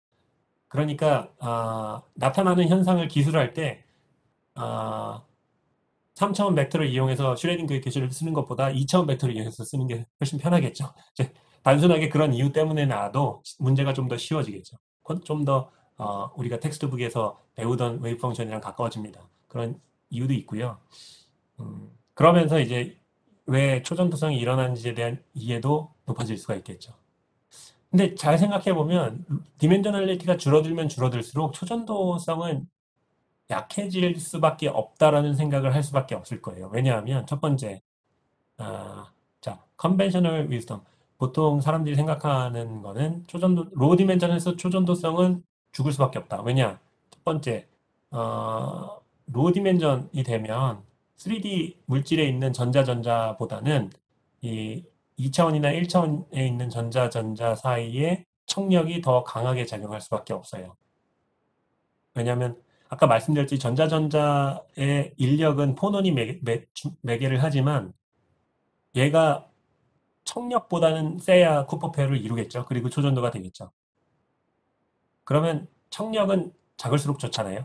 Speaker 1: 그러니까 나타나는 현상을 기술할 때 3차원 벡터를 이용해서 슈레딩거의 계시를 쓰는 것보다 2차원 벡터를 이용해서 쓰는 게 훨씬 편하겠죠. 이제 단순하게 그런 이유 때문에 나도 문제가 좀 더 쉬워지겠죠. 좀 더 우리가 텍스트북에서 배우던 웨이브 펑션이랑 가까워집니다. 그런 이유도 있고요. 그러면서 이제 왜 초전도성이 일어나는지에 대한 이해도 높아질 수가 있겠죠. 근데 잘 생각해보면 디멘저널리티가 줄어들면 줄어들수록 초전도성은 약해질 수밖에 없다라는 생각을 할 수밖에 없을 거예요. 왜냐하면 첫 번째, 컨벤셔널 위즈덤. 보통 사람들이 생각하는 거는 로우 디멘전에서 초전도성은 죽을 수밖에 없다. 왜냐? 첫 번째, 로우 디멘전이 되면 3D 물질에 있는 전자보다는 이 2차원이나 1차원에 있는 전자 사이에 청력이 더 강하게 작용할 수밖에 없어요. 왜냐하면 아까 말씀드렸듯이 전자의 인력은 폰온이 매개를 하지만 얘가 청력보다는 세야 쿠퍼페어를 이루겠죠. 그리고 초전도가 되겠죠. 그러면 청력은 작을수록 좋잖아요.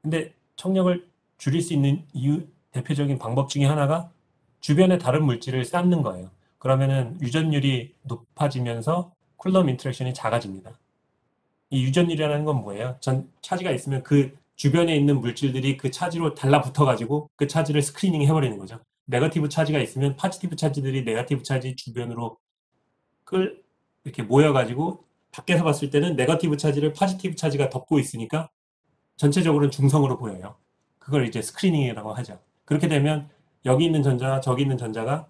Speaker 1: 근데 청력을 줄일 수 있는 대표적인 방법 중에 하나가 주변의 다른 물질을 쌓는 거예요. 그러면은 유전율이 높아지면서 쿨럼 인터랙션이 작아집니다. 이 유전율이라는 건 뭐예요? 차지가 있으면 그 주변에 있는 물질들이 그 차지로 달라붙어가지고 그 차지를 스크리닝 해버리는 거죠. 네거티브 차지가 있으면 파지티브 차지들이 네거티브 차지 주변으로 이렇게 모여가지고 밖에서 봤을 때는 네거티브 차지를 파지티브 차지가 덮고 있으니까 전체적으로는 중성으로 보여요. 그걸 이제 스크리닝이라고 하죠. 그렇게 되면 여기 있는 전자와 저기 있는 전자가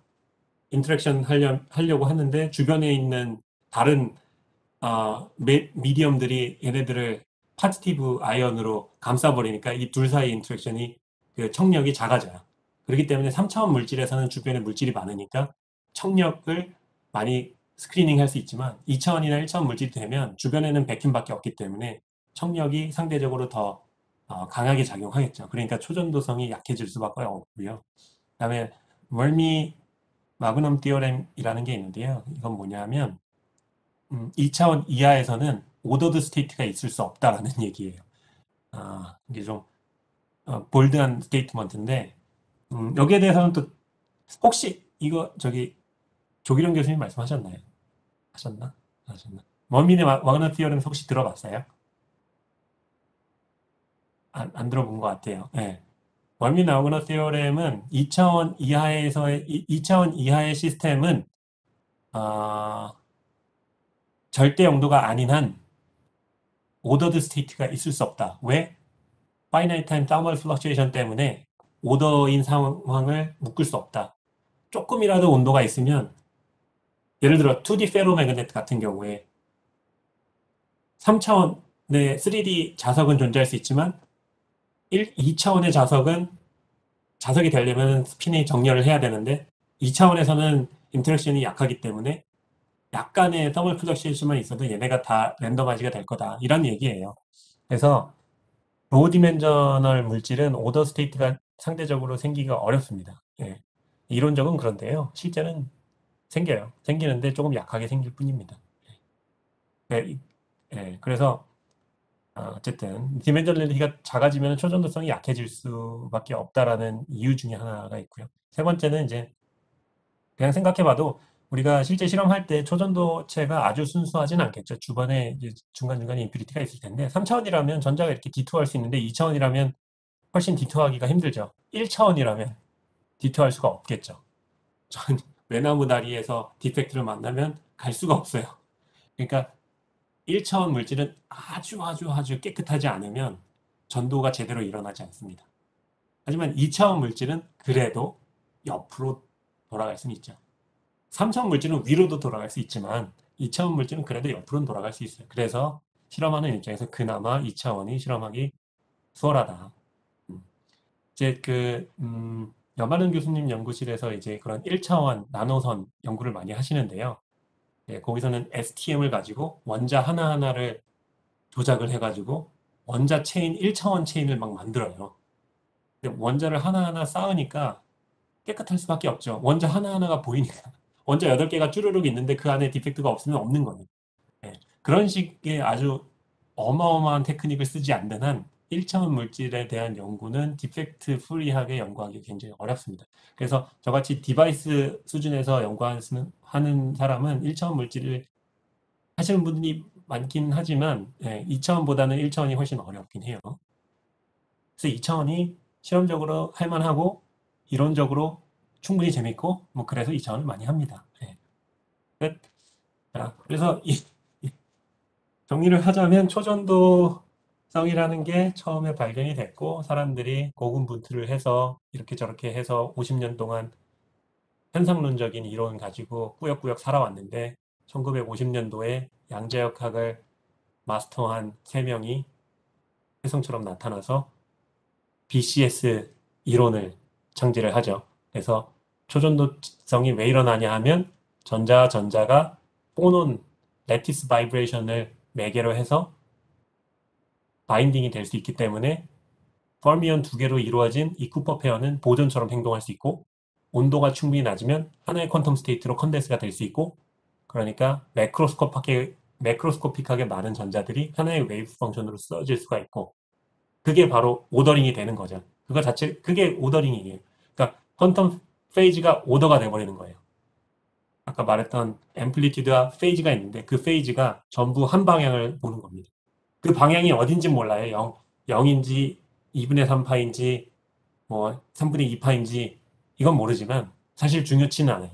Speaker 1: 인터랙션 하려고 하는데 주변에 있는 다른 미디엄들이 얘네들을 파지티브 아이언으로 감싸버리니까 이 둘 사이 인터랙션이 그 청력이 작아져요. 그렇기 때문에 3차원 물질에서는 주변에 물질이 많으니까 청력을 많이 스크리닝 할 수 있지만 2차원이나 1차원 물질이 되면 주변에는 백큐움밖에 없기 때문에 청력이 상대적으로 더 강하게 작용하겠죠. 그러니까 초전도성이 약해질 수밖에 없고요. 그다음에 멀미 마그넘 티어렘이라는 게 있는데요. 이건 뭐냐면 2차원 이하에서는 오더드 스테이트가 있을 수 없다라는 얘기예요. 이게 좀 볼드한 스테이트먼트인데 여기에 대해서는 또 혹시 이거 조기룡 교수님 말씀하셨나요? 하셨나? 멀미의 마그넘 티어렘 혹시 들어봤어요? 안 들어본 것 같아요. 네. 멀미 마그넘 티어렘은 2차원 이하의 시스템은 절대 영도가 아닌 한 오더드 스테이트가 있을 수 없다. 왜? 파이나이트 타임 thermal fluctuation 때문에 오더인 상황을 묶을 수 없다. 조금이라도 온도가 있으면 예를 들어 2D 페로매그네트 같은 경우에 3차원의 3D 자석은 존재할 수 있지만 2차원의 자석이 되려면 스핀이 정렬을 해야 되는데 2차원에서는 인터랙션이 약하기 때문에 약간의 더블 플럭시에이션만 있어도 얘네가 다 랜덤화이즈가 될 거다. 이런 얘기예요. 그래서 로우 디멘저널 물질은 오더 스테이트가 상대적으로 생기기가 어렵습니다. 예. 이론적은 그런데요. 실제는 생겨요. 생기는데 조금 약하게 생길 뿐입니다. 예, 그래서 어쨌든 디멘저널리티가 작아지면 초전도성이 약해질 수밖에 없다라는 이유 중에 하나가 있고요. 세 번째는 이제 그냥 생각해봐도 우리가 실제 실험할 때 초전도체가 아주 순수하진 않겠죠. 주변에 이제 중간중간에 임퓨리티가 있을 텐데 3차원이라면 전자가 이렇게 디투할 수 있는데 2차원이라면 훨씬 디투하기가 힘들죠. 1차원이라면 디투할 수가 없겠죠. 전 외나무 다리에서 디펙트를 만나면 갈 수가 없어요. 그러니까 1차원 물질은 아주 깨끗하지 않으면 전도가 제대로 일어나지 않습니다. 하지만 2차원 물질은 그래도 옆으로 돌아갈 수는 있죠. 3차원 물질은 위로도 돌아갈 수 있지만 2차원 물질은 그래도 옆으로는 돌아갈 수 있어요. 그래서 실험하는 입장에서 그나마 2차원이 실험하기 수월하다. 이제 여마른 교수님 연구실에서 이제 그런 1차원 나노선 연구를 많이 하시는데요. 거기서는 STM을 가지고 원자 하나하나를 조작을 해가지고 원자 체인 1차원 체인을 막 만들어요. 근데 원자를 하나하나 쌓으니까 깨끗할 수밖에 없죠. 원자 하나하나가 보이니까. 원자 8개가 쭈루룩 있는데 그 안에 디펙트가 없으면 없는 거예요. 그런 식의 아주 어마어마한 테크닉을 쓰지 않는 한 1차원 물질에 대한 연구는 디펙트 프리하게 연구하기 굉장히 어렵습니다. 그래서 저같이 디바이스 수준에서 연구하는 사람은 1차원 물질을 하시는 분들이 많긴 하지만 2차원보다는 1차원이 훨씬 어렵긴 해요. 그래서 2차원이 실험적으로 할만하고 이론적으로 충분히 재밌고 뭐 그래서 2차원을 많이 합니다. 끝. 자, 그래서 정리를 하자면 초전도성이라는 게 처음에 발견이 됐고 사람들이 고군분투를 해서 이렇게 저렇게 해서 50년 동안 현상론적인 이론 가지고 꾸역꾸역 살아왔는데 1950년도에 양자역학을 마스터한 3명이 혜성처럼 나타나서 BCS 이론을 창제를 하죠. 그래서 초전도성이 왜 일어나냐 하면 전자가 포논 레티스 바이브레이션을 매개로 해서 바인딩이 될 수 있기 때문에 퍼미온 2개로 이루어진 이 쿠퍼 페어는 보존처럼 행동할 수 있고 온도가 충분히 낮으면 하나의 퀀텀 스테이트로 컨덴스가 될 수 있고 그러니까 매크로스코픽하게 많은 전자들이 하나의 웨이브 펑션으로 써질 수가 있고 그게 바로 오더링이 되는 거죠. 그게 오더링이에요. 그러니까 퀀텀 페이지가 오더가 돼버리는 거예요. 아까 말했던 앰플리튜드와 페이지가 있는데 그 페이지가 전부 한 방향을 보는 겁니다. 그 방향이 어딘지 몰라요. 0인지 2분의 3파인지 뭐 3분의 2파인지 이건 모르지만 사실 중요치는 않아요.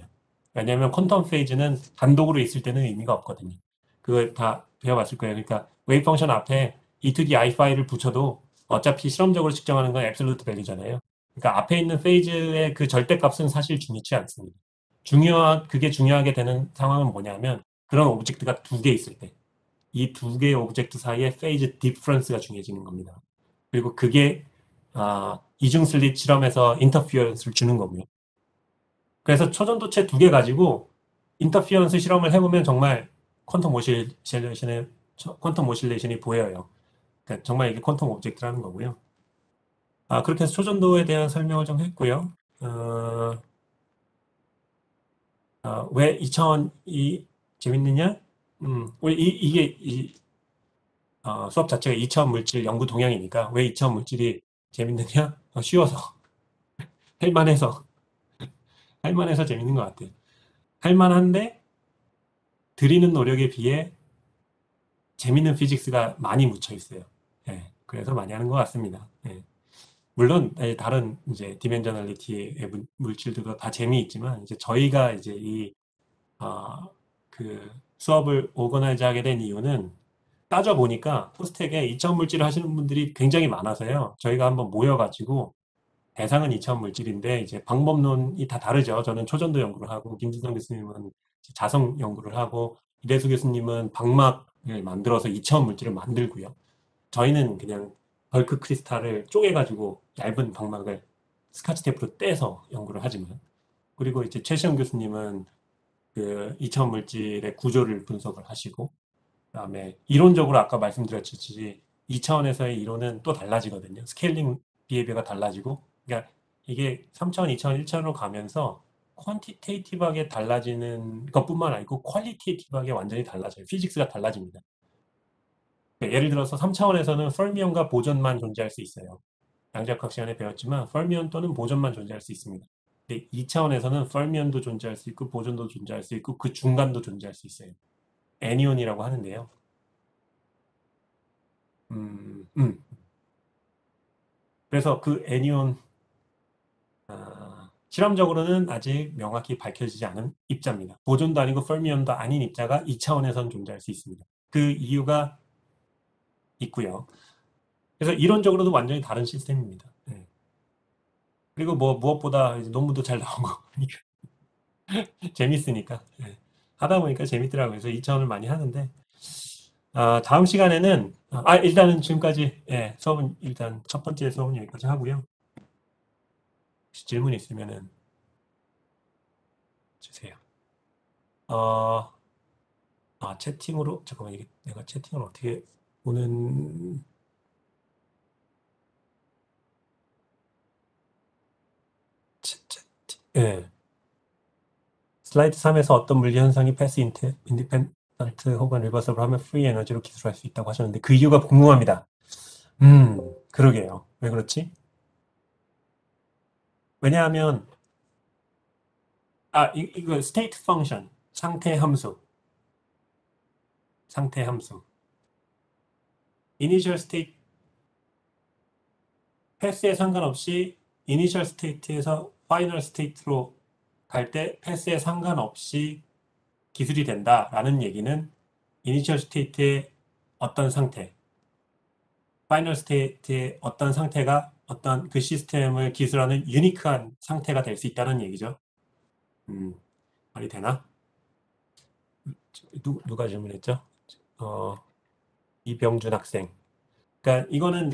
Speaker 1: 왜냐하면 퀀텀 페이지는 단독으로 있을 때는 의미가 없거든요. 그걸 다 배워봤을 거예요. 그러니까 웨이브 펑션 앞에 e to the i 파이를 붙여도 어차피 실험적으로 측정하는 건 앱솔루트 밸류잖아요. 그러니까 앞에 있는 페이지의 그 절대값은 사실 중요치 않습니다. 그게 중요하게 되는 상황은 뭐냐면 그런 오브젝트가 2개 있을 때 이 2개의 오브젝트 사이에 페이즈 디퍼런스가 중요해지는 겁니다. 그리고 그게 이중 슬릿 실험에서 인터피어런스를 주는 거고요. 그래서 초전도체 2개 가지고 인터피어런스 실험을 해보면 정말 퀀텀 오실레이션이 보여요. 그러니까 정말 이게 퀀텀 오브젝트라는 거고요. 그렇게 해서 초전도에 대한 설명을 좀 했고요. 왜 2차원이 재밌느냐? 우리 이게 수업 자체가 2차원 물질 연구 동향이니까 왜 2차원 물질이 재밌느냐? 쉬워서 할만해서 재밌는 것 같아요. 할만한데 들이는 노력에 비해 재밌는 피직스가 많이 묻혀 있어요. 그래서 많이 하는 것 같습니다. 물론 다른 이제 디멘저널리티의 물질들도 다 재미있지만 이제 저희가 이제 그 수업을 오거나이즈 하게 된 이유는 따져보니까 포스텍에 2차원 물질을 하시는 분들이 굉장히 많아서요. 저희가 한번 모여가지고 대상은 2차원 물질인데 이제 방법론이 다 다르죠. 저는 초전도 연구를 하고 김진성 교수님은 자성 연구를 하고 이대수 교수님은 방막을 만들어서 2차원 물질을 만들고요. 저희는 그냥 벌크 크리스탈을 쪼개가지고 얇은 방막을 스카치 테이프로 떼서 연구를 하지만 그리고 이제 최시영 교수님은 그 2차원 물질의 구조를 분석을 하시고 그다음에 이론적으로 아까 말씀드렸듯이 2차원에서의 이론은 또 달라지거든요. 스케일링 비헤비어가 달라지고, 그러니까 이게 3차원, 2차원, 1차원으로 가면서 퀀티테이티브하게 달라지는 것뿐만 아니고 퀄리테이티브하게 완전히 달라져요. 피직스가 달라집니다. 그러니까 예를 들어서 3차원에서는 fermions 보존만 존재할 수 있어요. 양자역학 시간에 배웠지만 fermion 또는 보존만 존재할 수 있습니다. 근데 2차원에서는 fermion도 존재할 수 있고 보존도 존재할 수 있고 그 중간도 존재할 수 있어요. 애니온이라고 하는데요. 음, 음. 그래서 그 애니온 실험적으로는 아직 명확히 밝혀지지 않은 입자입니다. 보존도 아니고 fermion도 아닌 입자가 2차원에선 존재할 수 있습니다. 그 이유가 있고요. 그래서 이론적으로도 완전히 다른 시스템입니다. 네. 그리고 뭐 무엇보다 이제 논문도 잘 나오고 재밌으니까 네. 하다 보니까 재밌더라고요. 그래서 2차원을 많이 하는데 다음 시간에는 일단은 지금까지 수업은 일단 첫 번째 수업은 여기까지 하고요. 혹시 질문 있으면은 주세요. 채팅으로 잠깐만 이게 내가 채팅을 어떻게 보는 예. 슬라이드 3에서 어떤 물리 현상이 패스 인디펜던트 혹은 리버서블 하면 프리 에너지로 기술할 수 있다고 하셨는데 그 이유가 궁금합니다. 그러게요. 왜 그렇지? 왜냐하면 이거 스테이트 펑션 상태 함수 이니셜 스테이트 패스에 상관없이 이니셜 스테이트에서 파이널 스테이트로 갈 때 패스에 상관없이 기술이 된다라는 얘기는 이니셜 스테이트의 어떤 상태, 파이널 스테이트의 어떤 상태가 어떤 그 시스템을 기술하는 유니크한 상태가 될 수 있다는 얘기죠. 말이 되나? 누가 질문했죠? 이병준 학생. 그러니까 이거는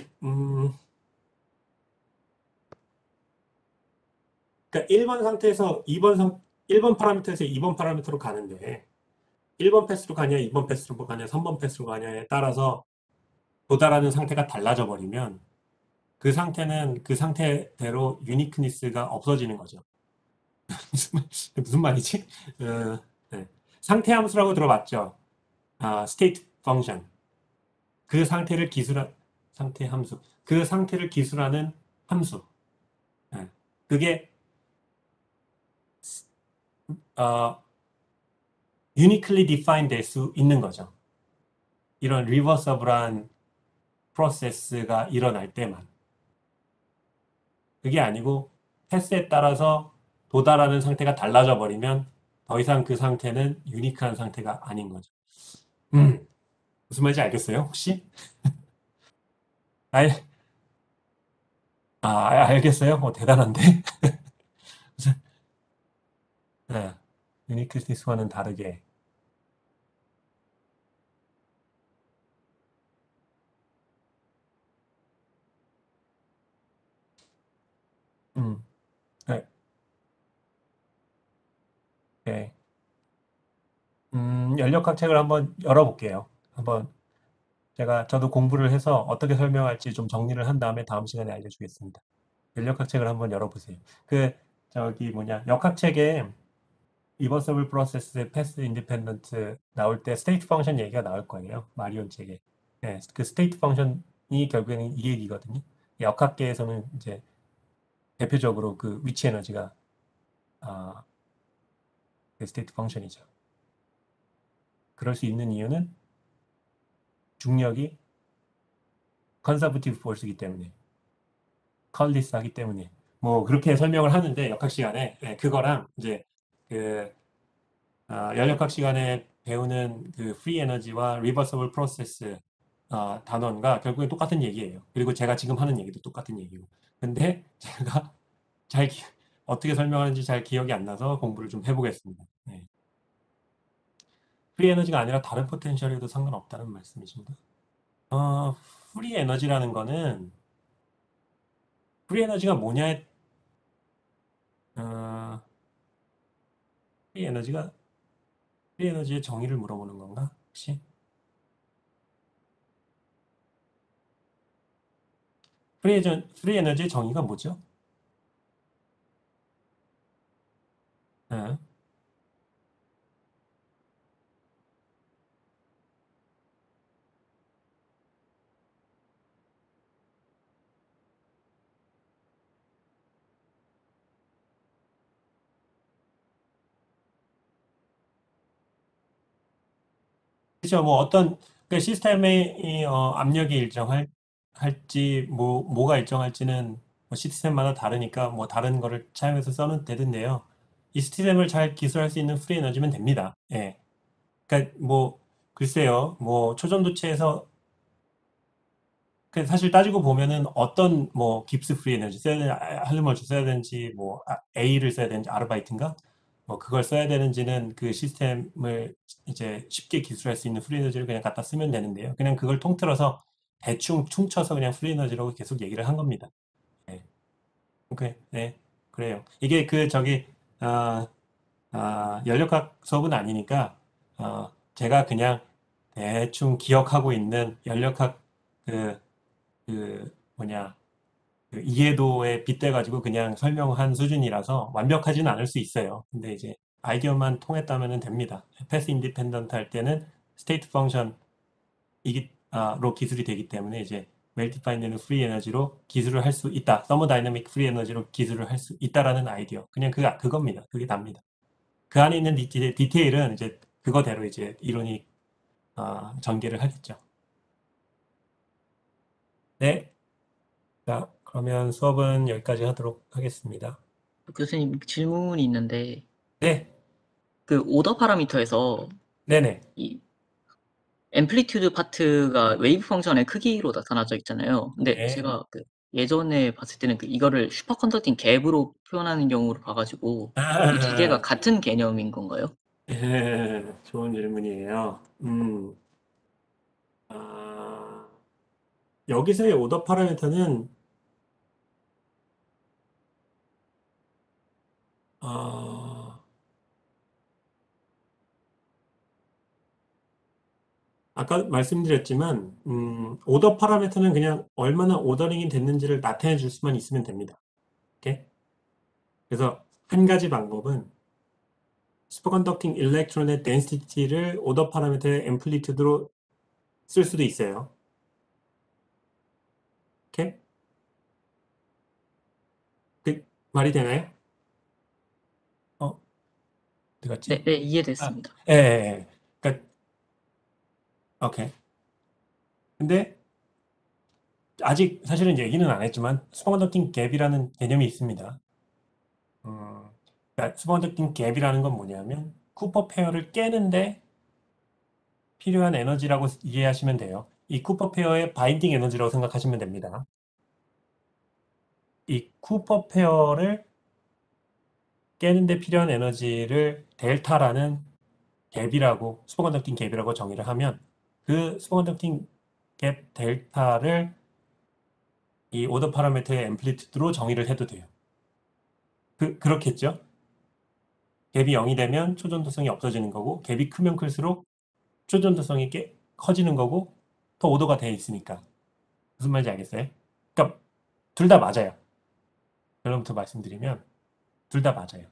Speaker 1: 그러니까 1번 상태에서 1번 파라미터에서 2번 파라미터로 가는데 1번 패스로 가냐, 2번 패스로 가냐, 3번 패스로 가냐에 따라서 도달하는 상태가 달라져 버리면 그 상태는 그 상태대로 유니크니스가 없어지는 거죠. 무슨 말이지? 네. 상태 함수라고 들어봤죠? 스테이트 펑션. 그 상태를 기술한 상태 함수. 그 상태를 기술하는 함수. 네. 그게 uniquely defined 될 수 있는 거죠. 이런 리버서블한 프로세스가 일어날 때만. 그게 아니고 패스에 따라서 도달하는 상태가 달라져 버리면 더 이상 그 상태는 유니크한 상태가 아닌 거죠. 무슨 말인지 알겠어요? 혹시? 알, 알겠어요? 대단한데? 네. 유니크니스와는 다르게. 음, 네. 네. 연력학 책을 한번 열어볼게요. 한번 저도 공부를 해서 어떻게 설명할지 좀 정리를 한 다음에 다음 시간에 알려주겠습니다. 연력학 책을 한번 열어보세요. 역학책에 리버서블 프로세스의 패스 인디펜던트 나올 때 스테이트 펑션 얘기가 나올 거예요. 마리온 책에. 네, 그 스테이트 펑션이 결국에는 이 얘기거든요. 역학계에서는 이제 대표적으로 그 위치 에너지가 그 스테이트 펑션이죠. 그럴 수 있는 이유는 중력이 컨서버티브 포스이기 때문에 컬리스하기 때문에 뭐 그렇게 설명을 하는데 역학 시간에 그거랑 이제 그 연력학 시간에 배우는 그 프리 에너지와 리버서블 프로세스 단원과 결국엔 똑같은 얘기예요. 그리고 제가 지금 하는 얘기도 똑같은 얘기고. 근데 제가 잘 어떻게 설명하는지 잘 기억이 안 나서 공부를 좀 해보겠습니다. 네. 프리 에너지가 아니라 다른 포텐셜에도 상관없다는 말씀이십니다. 프리 에너지라는 거는 프리 에너지가 뭐냐에 어, 프리 에너지가 프리 에너지의 정의를 물어보는 건가? 혹시? 프리 에너지의 정의가 뭐죠? 예. 그렇죠. 뭐 어떤 그 시스템의 압력이 할지 뭐가 일정할지는 뭐 시스템마다 다르니까 뭐 다른 거를 차용해서 써는 되던데요. 이 시스템을 잘 기술할 수 있는 프리 에너지면 됩니다. 예. 그러니까 뭐 글쎄요. 뭐 초전도체에서 사실 따지고 보면은 어떤 뭐 깁스 프리 에너지 써야 되는지 할리머지 써야 되는지 뭐 A를 써야 되는지 아르바이트인가 뭐 그걸 써야 되는지는 그 시스템을 이제 쉽게 기술할 수 있는 프리 에너지를 그냥 갖다 쓰면 되는데요. 그냥 그걸 통틀어서 대충 퉁쳐서 그냥 프리 에너지라고 계속 얘기를 한 겁니다. 네. 네. 그래요. 이게 아, 연력학 수업은 아니니까 제가 그냥 대충 기억하고 있는 연력학 그 뭐냐, 그 이해도에 빗대가지고 그냥 설명한 수준이라서 완벽하지는 않을 수 있어요. 근데 이제 아이디어만 통했다면 됩니다. 패스 인디펜던트 할 때는 스테이트 펑션 로 기술이 되기 때문에 이제 웰디파인드는 프리 에너지로 기술을 할 수 있다. 서머다이내믹 프리 에너지로 기술을 할 수 있다라는 아이디어. 그냥 그겁니다. 그게 답니다. 그 안에 있는 디테일은 이제 그거대로 이제 이론이 전개를 하겠죠. 네. 자, 그러면 수업은 여기까지 하도록 하겠습니다.
Speaker 4: 교수님 질문이 있는데
Speaker 1: 네,
Speaker 4: 그 오더 파라미터에서
Speaker 1: 네네.
Speaker 4: 이 앰플리튜드 파트가 웨이브 펑션의 크기로 나타나져 있잖아요. 근데
Speaker 1: 네.
Speaker 4: 제가 그 예전에 봤을 때는 이거를 슈퍼컨덕팅 갭으로 표현하는 경우를 봐가지고 이 두 개가 같은 개념인 건가요?
Speaker 1: 좋은 질문이에요. 여기서의 오더 파라미터는 아까 말씀드렸지만 오더 파라미터는 그냥 얼마나 오더링이 됐는지를 나타내 줄 수만 있으면 됩니다. 오케이? 그래서 한 가지 방법은 슈퍼컨덕팅 일렉트론의 덴시티를 오더 파라미터의 앰플리튜드로 쓸 수도 있어요. 오케이? 그 말이 되나요? 어디 갔지?
Speaker 4: 네, 이해됐습니다.
Speaker 1: 예. 그러니까 오케이. 근데 아직 사실은 얘기는 안 했지만 슈퍼컨덕팅 갭이라는 개념이 있습니다. 그러니까 슈퍼컨덕팅 갭이라는 건 뭐냐면 쿠퍼 페어를 깨는데 필요한 에너지라고 이해하시면 돼요. 이 쿠퍼 페어의 바인딩 에너지라고 생각하시면 됩니다. 이 쿠퍼 페어를 깨는데 필요한 에너지를 델타라는 갭이라고 슈퍼컨덕팅 갭이라고 정의를 하면 그 슈퍼컨덕팅 갭 델타를 이 오더 파라미터의 앰플리튜드로 정의를 해도 돼요. 그렇겠죠? 갭이 0이 되면 초전도성이 없어지는 거고 갭이 크면 클수록 초전도성이 커지는 거고 더 오더가 돼 있으니까. 무슨 말인지 알겠어요? 그러니까 둘 다 맞아요. 결론부터 말씀드리면 둘 다 맞아요.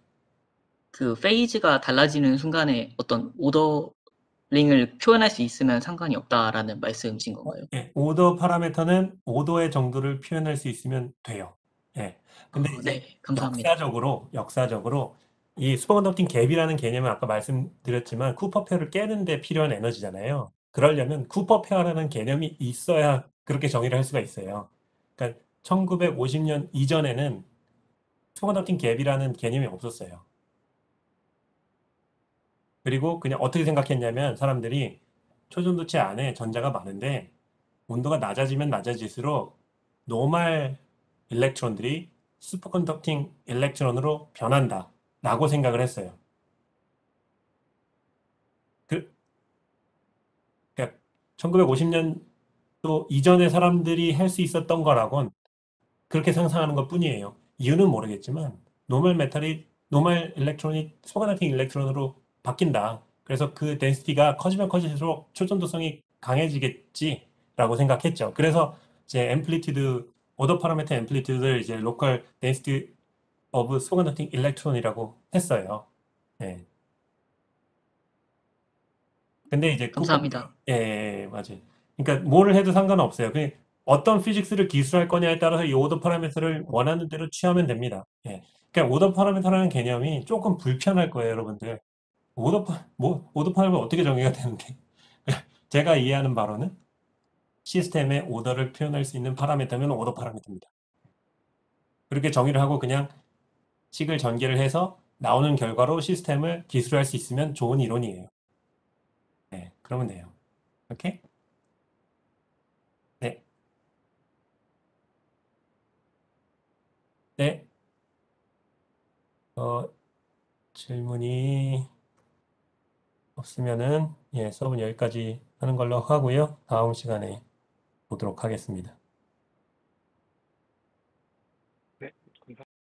Speaker 4: 그 페이즈가 달라지는 순간에 어떤 오더링을 표현할 수 있으면 상관이 없다라는 말씀이신 건가요?
Speaker 1: 예, 오더 파라미터는 오더의 정도를 표현할 수 있으면 돼요. 예. 근데 이제
Speaker 4: 네, 감사합니다.
Speaker 1: 역사적으로 이 슈퍼컨덕팅 갭이라는 개념은 아까 말씀드렸지만 쿠퍼 페어를 깨는데 필요한 에너지잖아요. 그러려면 쿠퍼 페어라는 개념이 있어야 그렇게 정의를 할 수가 있어요. 그러니까 1950년 이전에는 슈퍼컨덕팅 갭이라는 개념이 없었어요. 그리고 그냥 어떻게 생각했냐면 사람들이 초전도체 안에 전자가 많은데 온도가 낮아지면 낮아질수록 노멀 일렉트론들이 슈퍼컨덕팅 일렉트론으로 변한다 라고 생각을 했어요. 그러니까 1950년도 이전에 사람들이 할 수 있었던 거라곤 그렇게 상상하는 것 뿐이에요. 이유는 모르겠지만 노멀 일렉트론이 슈퍼컨덕팅 일렉트론으로 바뀐다. 그래서 그 덴시티가 커지면 커질수록 초전도성이 강해지겠지라고 생각했죠. 그래서 이제 앰플리튜드 오더 파라미터 앰플리튜드를 이제 로컬 density of superconducting electron이라고 했어요. 예. 근데 이제
Speaker 4: 감사합니다.
Speaker 1: 예, 맞아요. 그러니까 뭐를 해도 상관은 없어요. 그 어떤 피직스를 기술할 거냐에 따라서 이 오더 파라미터를 원하는 대로 취하면 됩니다. 예. 그러니까 오더 파라미터라는 개념이 조금 불편할 거예요, 여러분들. 오더 파라미터 어떻게 정의가 되는데? 제가 이해하는 바로는 시스템의 오더를 표현할 수 있는 파라미터면 오더 파라미터입니다. 그렇게 정의를 하고 그냥 식을 전개를 해서 나오는 결과로 시스템을 기술할 수 있으면 좋은 이론이에요. 네, 그러면 돼요. 오케이? 네. 네. 질문이 없으면은, 예, 수업은 여기까지 하는 걸로 하고요. 다음 시간에 보도록 하겠습니다.